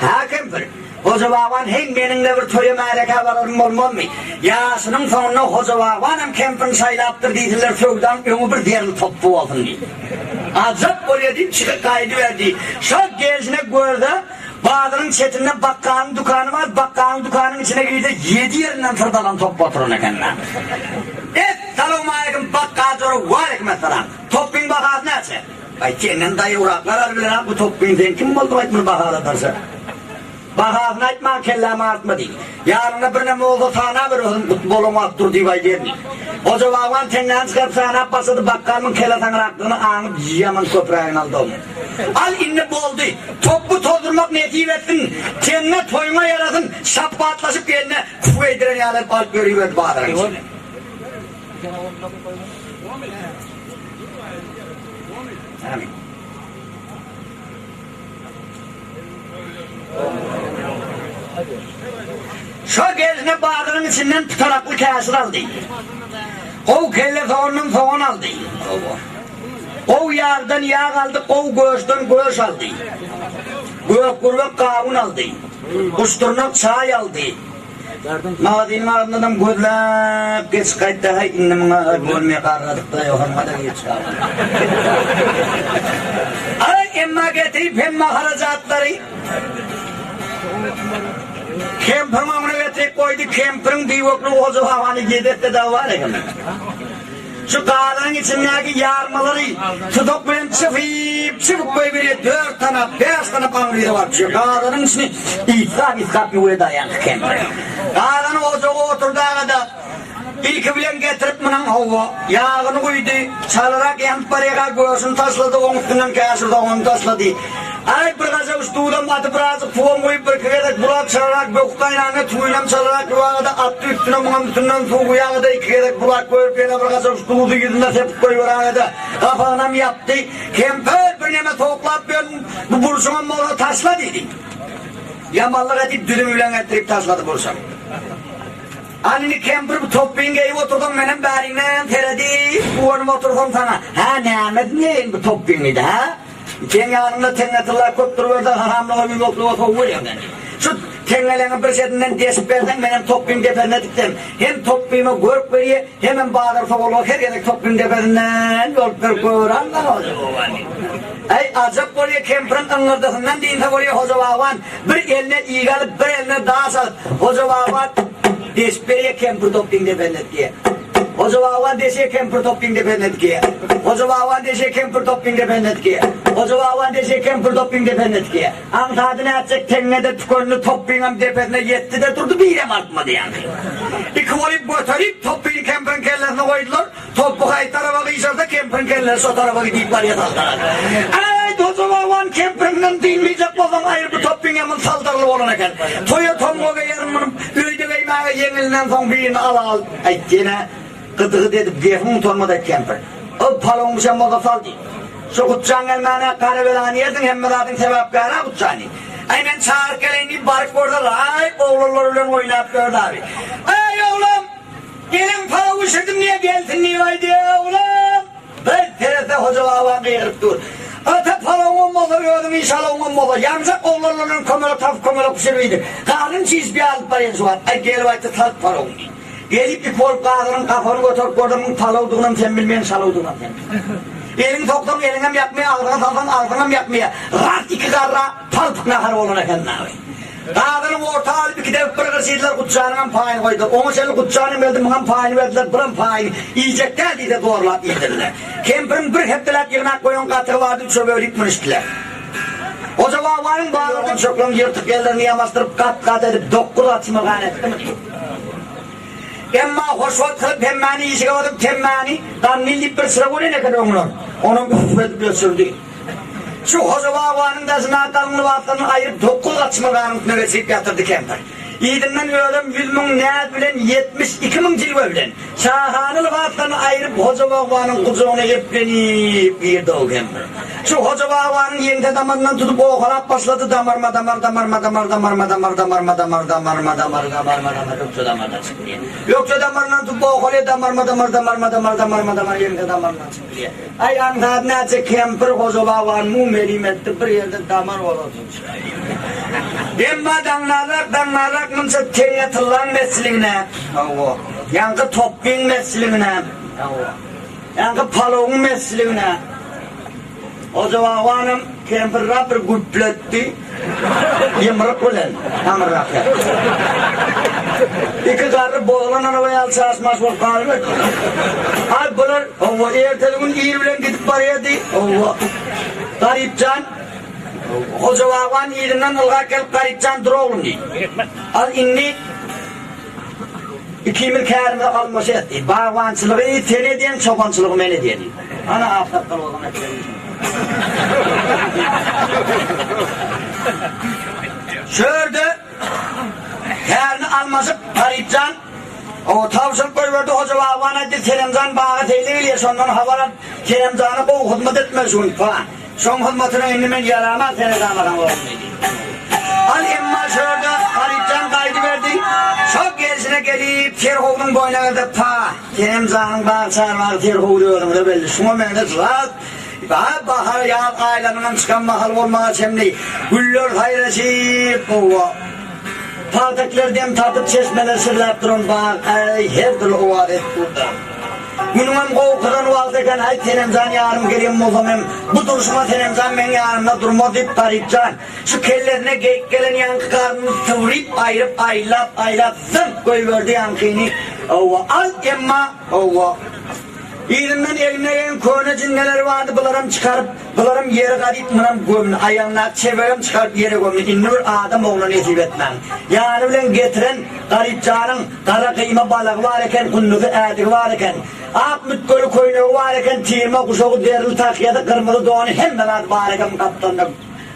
Ha kempir. Hoca baban hem benimle bir toya mereka varırım olmam mı? Yasının sonuna hoca babanım kempirin saylattır deydiler söğüden ömü bir değerli toplu olsun diye. Azap buraya deyip çıkıp kaydı verdi. Şok gezine gördü. Bağdırın çetinde bakkalın dükkanı var. Bakkalın dükkanının içine girdi. 7 yerinden fırdalan top oturun kendine. Selamun aleyküm bakkal zoru var mesela. Toppin bakal neyse? Ay senin dayı uğraklar arbiler bu toppin sen kim oldu etmir bakal atarsa? Bakalını etme kelleme artma değil. Yarına birine mi oldu sana bir futbolumu attır diye vay yerini. Hoca baban tenden çıkarıp sana basadı bakkalımın kelatan raktığını anıp yaman köprağın aldı onu. Al inni boldu. Topu tozdurmak netiye ettin. Kendine toyma yaradın. Şapka atlaşıp kendine kufu ediren yalet bal görüyordu bağların içine. Amin. Şu gezine bağının içinden tutaraklı kasır aldı. Kov kelle soğunun soğun aldı. Kov yardan yağ aldı, kov göğüsten göğüs aldı. Göğük kurvak kavun aldı. Kusturnak çay aldı. Mağazinin ardından gözlep geç kayıttı. Hay innimine görmeye karradık da yok. Ama da geç kaldı. Ay emma getirip hem maharacatları. Kemper'ın amına getirip koydu. Kemper'ın divoklu ozu havanı yedirtti de var ya. Şu kağıdının içindeki yarmaları tutup ben çıfıp böyle bir 4 tane 5 tane pangrıydı var. Şu kağıdının içine İskap yuvarı dayandı Kemper. Kağıdının ocağı oturduğu kadar İlki bilen getirip mınan hava yağını koydu. Çalarak yan paraya göğsünü tasladı. Onun üstünden kâsırdı onu tasladı. Ay bir gaza üstüden batı birazcık puan koyup bir kere bulat çalarak bir kaynağına tuğuyla çalarak yuvarda attı üstüne bunun üstünden tuğu yağda 2 kere bulat koyup bir gaza üstüne gidinde tepki koyuyor ağada. Kafana mı yaptı? Kemper bir neme toplayıp ben bu bursuma mola tasladı dedi. Yamallık edip düdümüyle getirip tasladı bursam. Anneni Kemper bu toppinge oturdum benim berinden teredi. Bu önüme oturdum sana. Ha ne Ahmet neyin bu toppingiydi ha? Kendi yanımda tengatırlar kopturuyor da haramlığa bir yokluğa kovuyor yani. Şu tengalenin bir setinden desip verden benim topping deferine diktim. Hem toppingimi görüp veriyor hemen bağırır soğuluyor. Her yerde topping deferinden yol bir koyuyor. Allah hoca baban. Ay acap oluyor Kemper'ın ıngırdasından deyinse oluyor hoca baban. Bir eline iyi kalıp bir eline daha sat. Hoca baban desiperiye Kemper topping deferine diye. Hoca baban desiye Kemper topping deferine diye. Hoca baban desiye Kemper topping deferine diye. Hoca baban desiye Kemper topping deferine diye. Antadını atacak tengede tükonunu topping'im deferine yetti de durdu bir yere artmadı yani. İki volip götürüp topping'i Kemper'in kellerine koydular. Topu kayıt tarafa kıyışarsa Kemper'in kelleri o tarafa gidip var yataklar. Ay hoca baban Kemper'den dinleyecek olan ayrı bu topping'imin saldırılı olana gel. Toya tomboga yarımın öyde beymeğe yenilinden son birini al. Ay yine gıdığı dedip gefim utanmadı Kemper. O palon sen moda saldı. Şu kutçan gelmene karavelani yedin hemmeladın sebep kara kutçani. Ay ben çağır geleni barık orada ay oğullarla oynayıp gördü abi. Ay oğlum gelin para uşadım niye geldin niye vaydı oğlum. Ben terete hoca baban kıyırıp dur. Öte palon olmalı gördüm inşallah olmalı. Yalnızca oğullarla komela taf komela pişirmeydi. Karnın çiz bir alıp parayası var. Ay gel vaydı tak palon. Gelip bir kol kağıdının kafanı götürüp gördüm talavduğundan sen bilmeyen salavduğundan sen. Elin toktum elinem yapmaya, ağzına salsan ağzına yapmaya. Rahat 2 karra palpık nakarı olana kendine abi. Kağıdının orta alıp 2 dev bırakırsıydılar kutçağının payını koydular. Onu senin kutçağını verdim, bana payını verdiler, buranın payını. Yiyecek geldi de doğrulap yedirdiler. Kemper'in bir heptiler yemek koyun katırı vardı, çöbe itmiştiler. O zaman varın bağlardım çöklüm yırtık yerlerini yamastırıp kat edip dokkur atımı gayretti mi? Emma hoşvat kılıp hemmani işe kavadım temmani damlilip bir sıra koyun ne kadar onun bir hüfret bir sürdü. Şu hoca babanın da zınatlarını vatanını ayırıp dokuz açma kanıtını resip yatırdı Kemper. İyidimden öğlem 100.000 neyat bilen 72.000 cilve bilen. Şahanıl vatanını ayırıp hoca babanın kucağına yeplenip bir doğu Kemper. Şu hoca babanın yerinde damarından tutup oğulap başladı damarma yoksa damardan çıkıyor. Yoksa damarından tutup oğulaya damarma yerinde damardan çıkıyor. Ay antadı ne açık Kemper hoca babanın mummelim etti bir yerde damar oldu. Demba danlarak mınsa tenyatılan mesliğine. Yankı topping mesliğine. Yankı palon mesliğine. O zaman hanım Kemper'a bir güpletti. Yemrık ulen. Amrık ya. 2 karı boğulan arabaya alsa asmaz var karı. Ay bunlar erteleğin iyi bilen gidip paraya değil. Garipcan. O zaman yerinden ılga kelip garipcan duralım değil. Al inni 2 yıl kârımda kalması etti. Bağvancılığı tene diyen çobancılığı mene diyen. Ana aftaklar o zaman etkilemiş. Şöyle kârını alması garipcan. O tavşan koyverdi hoca bağvana dedi Keremcan bağı teyliyle sondan havalan Keremcan'ı bu hizmet etmesin falan. Son hizmetine indimen yaramaz seni damadan olmaydı. Al imma şöyle garipcan kaydı verdi. Çok gerisine gelip terhovunun boynuna da pa. Kenemzanın bağırçağırmağı terhovuyorlar da belli. Şuna ben de zılat. Bahar yağ aylarından çıkan mahal olmağa çemli. Güller hayreşip ova. Partaklardan tatıp çeşmeler sırlap durun bağır. Her türlü o adet burada. Günümün kovukudan valdeken ay tenemzan yarım geleyim mozamem. Bu duruşuma tenemzan ben yarımda durma deyip tarifcan. Şu kellerine geyik gelen yankı karnını sıvrayıp ayırıp aylap zırt koyuverdi yankını. Ova al emma ova. İlimden eline gelen köyüne cinneler vardı, bularım çıkarıp, bularım yere kadip mınam gömün, ayağına çevirim çıkarıp yere gömün, innur adam oğlunu etip etmem. Yani bilen getiren garip canın, kara kıyma balığı var iken, kunluğu eti var iken, ak mütkölü koyunu var iken, tirme kuşağı derli takiyada kırmızı doğanı hemen adı var iken, kaptanım.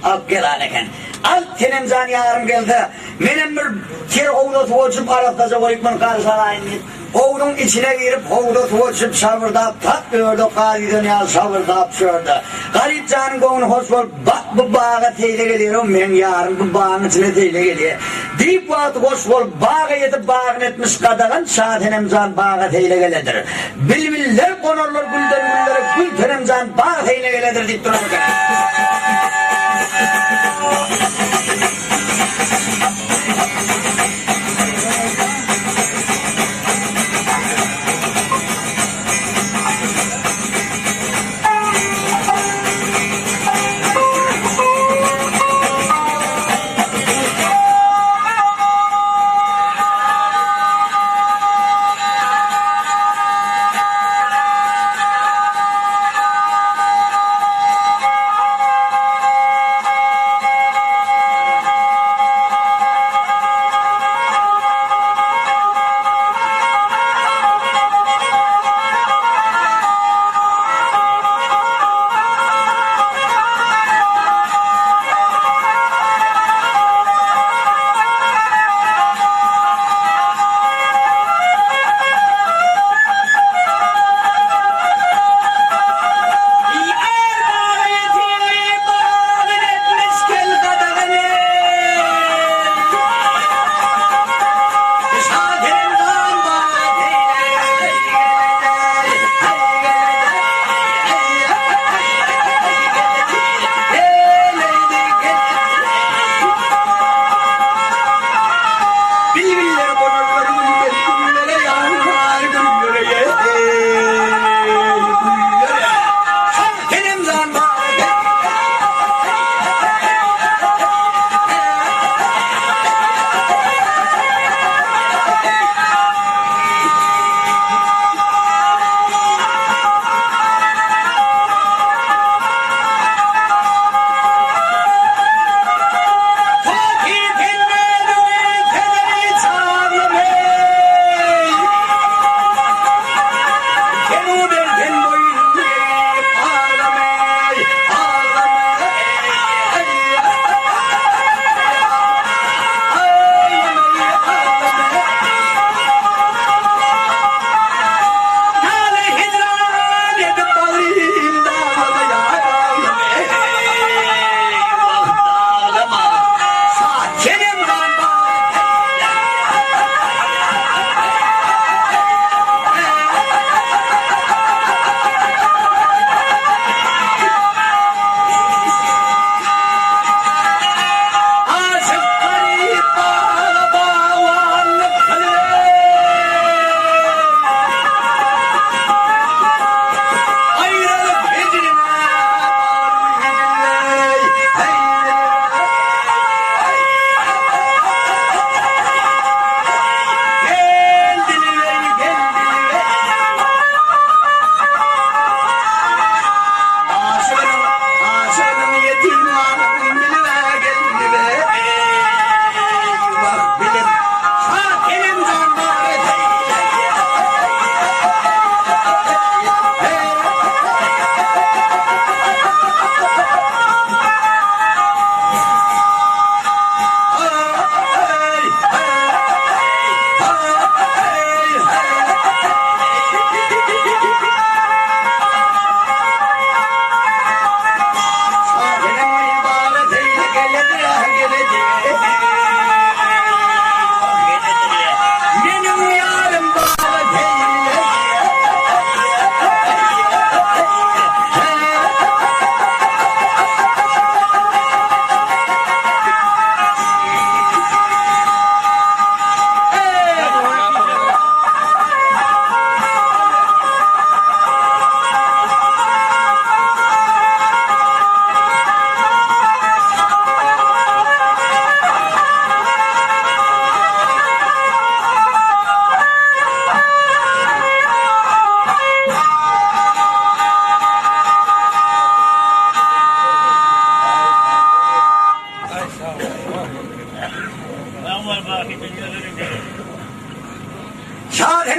Ak gelen iken. Alt tenemzan yarım geldi. Benim bir tir oğlu tuvaçıp Araptaca koyup bunu karşılayın. Oğlun içine girip oğlu tuvaçıp şavırdap tat gördü. Kadiden ya şavırdap şördü. Garip canın koğunu hoş bol. Bak bu bağa teyle geliyorum. Ben yarım bu bağın içine teyle geliyor. Deyip vaatı hoş bol. Bağa yedip bağın etmiş kadağın. Şah tenemzan bağa teyle gelidir. Bilbiller konurlar gülden güllere. Gül tenemzan bağa teyle gelidir deyip durur.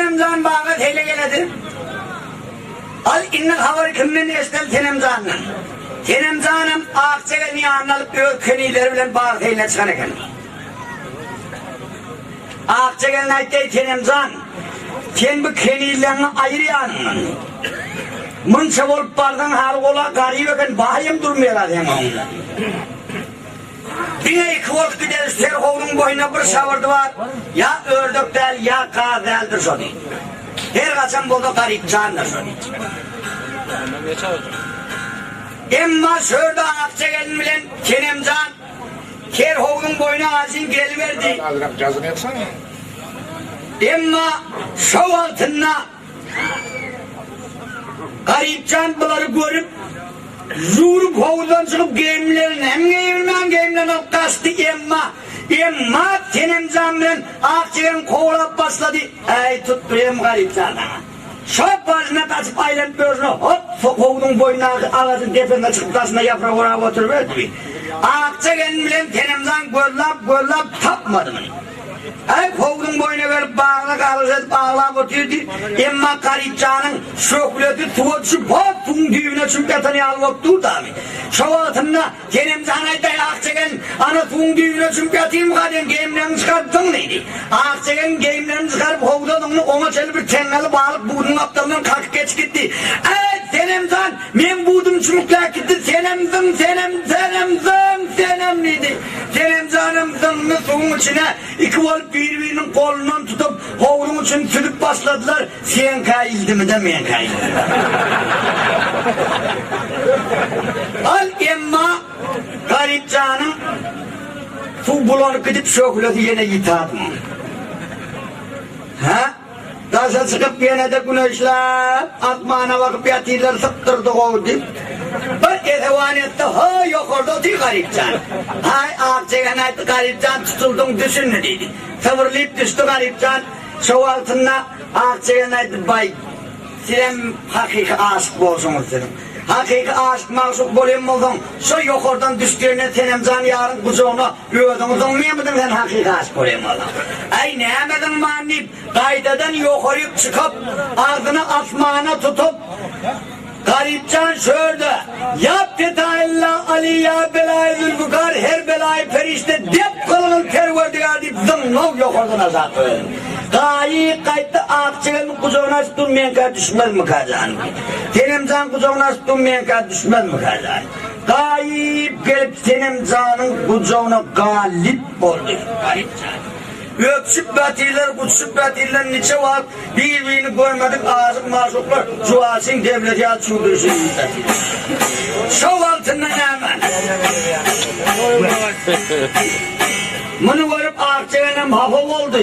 Tenemzan bağı hele geledi. Al inne haber kimden estel Tenemzan'dan. Tenemzan'ım Akçaga niyanını alıp ökenileri bilen bağı hele çıkan eken. Akçaga'nın aytay Tenemzan. Sen bu kenilerini ayırıyan. Mınça bolup bardan hal ola garip eken bahayım durmayalar hem onunla. Yine iki volt gider Serhov'un boyuna bir savurdu var. Ya ördük del ya kağıt deldir şunu. Her kaçan buldu garip candır şunu. Emma şurada Akçagel'in bilen Kenemcan Serhov'un boyuna ağzın geliverdi. Cazını yapsana. Emma şov altına garip can bunları görüp Zurup havuzdan çıkıp geyimlerin hem geyimden alıp kaçtı Emma Tenemzan'ın Akçagel'in kovalap başladı. Ey tutturayım garip canına. Şop başına kaçıp aylanıp gözüne hop kovdun boyuna ağacın tepende çıkıp taşına yaprak oraya oturuverdi. Akçagel'in bilen Tenemzan görlap tapmadı mı? Ay kovdun boyuna verip bağına kalacak bağlap oturuyordu. Emma garipcanın şokleti tuva düşüp hop tun düğüne çünkü yatanı alıp durdu abi. Şov altında Tenemzan aytay Akçagel'in ana tun düğüne çünkü yatayım kadın geyimlerini çıkarttın neydi? Akçagel'in geyimlerini çıkarıp kovdadığını ona çeli bir tengalı bağlıp buğdun aptalından kalkıp geç gitti. Tenemzan men buğdum çumuklar gitti Tenem neydi? Tenemzan'ımızın suyun içine iki olup birbirinin kolundan tutup hovurun için tülüp başladılar. Sen kayıldı mı da men kayıldı. Al emma garip canım su bulanıp gidip şokleti yine yitadım. Ha? Taşa çıkıp yine de güneşler atmağına bakıp yatıylar sıktırdı kovdu. Bir etevaniyette ha yok orada değil garipcan. Hay Akçagan aytı garipcan tutuldun düşün ne dedi. Sıvırlayıp düştü garipcan. Şov altında Akçagan aytı bay. Sen hakiki aşık bolsunuz dedim. Hakiki aşık maşuk bolayım buldun. Şu yok oradan düştüğüne Tenemzan yarın kucağına yığdınız. Olmuyor muydun sen hakiki aşık bolayım buldun? Ay ne emedin manip. Kaydadan yukarı çıkıp ardını atmağına tutup garipcan şöyle yap detayla Ali ya belayı zülfukar her belayı perişte dep kılının terverdigar deyip zımlav yok oradan azat öyle. Gayi kayıttı Akçagel'in kucağına tutmayan kadar düşmez mi kazan? Tenemzan kucağına tutmayan kadar düşmez mi kazan? Gayip gelip Tenemzan'ın kucağına galip oldu garipcan. Öpsüp batırlar, kutsup batırlar niçe var, birbirini görmedik ağzık maşuklar, cuasın devleti açıldırırsın batırlar. Şov altından hemen. Bunu görüp Akçagel'im hafif oldu.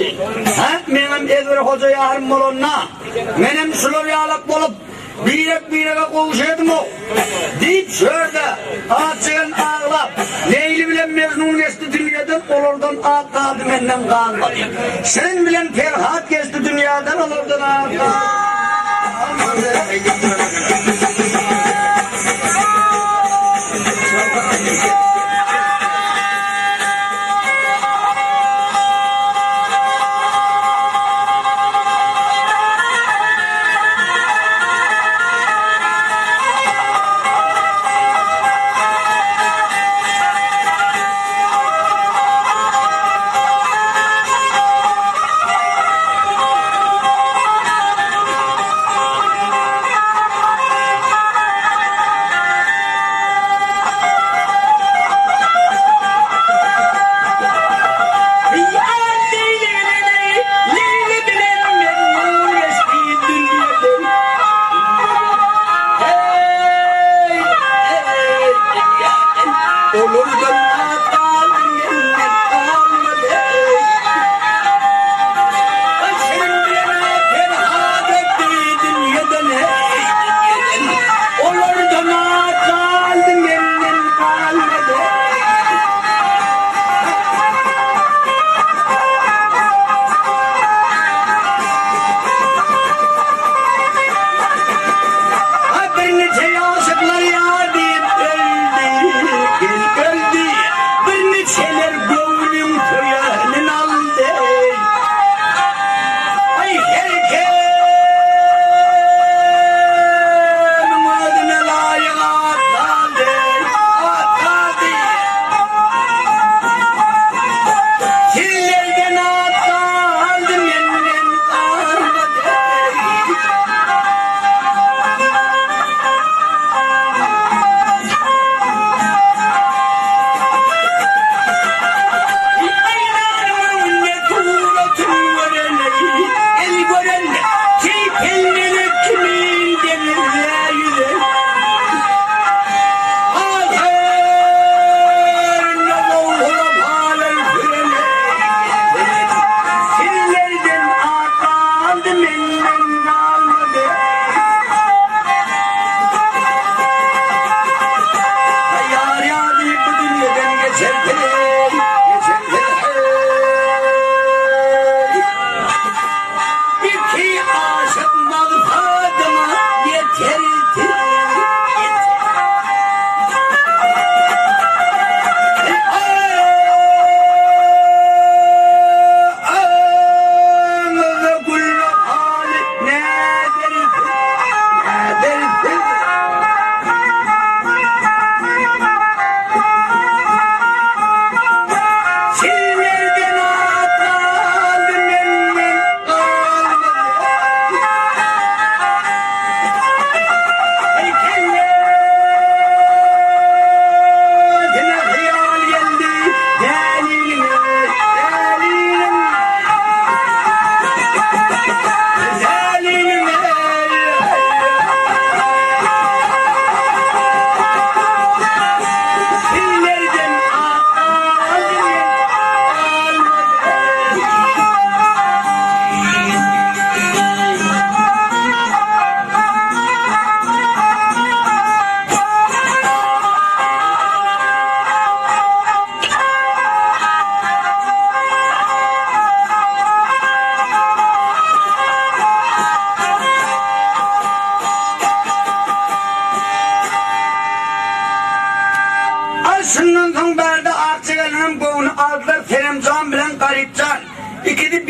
Benim Ezber Hoca yarım olunna, benim Sülorya alak bolup, birek kovuşaydım o. Deyip şöyle Akçagel'in ağlap, Leyli bilen Mecnun geçti dünyadan, olurdan ağ kaldı menden kalmadı. Sen bilen Ferhat geçti dünyadan, olurdan ağ kalmadı.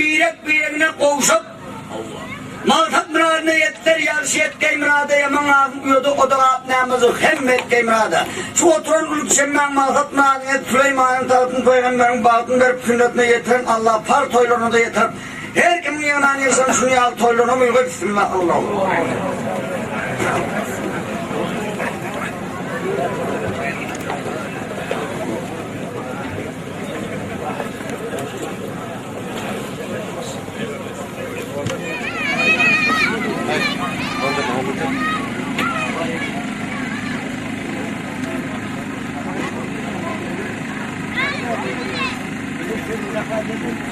birek birine kovuşup maltat muradına yettiler, yarışı yetkey murada yaman ağzım uyuyordu, o da rahat namazı hem yetkey murada. Şu oturan ulup şemmen maltat muradına yet, Süleyman'ın tarafını peygamberin bağıtını verip sünnetine yetiren Allah par toylarına da yeter. Her kimin yanan insan şunu yal toylarına mı yuva bismillah Allah. Thank you.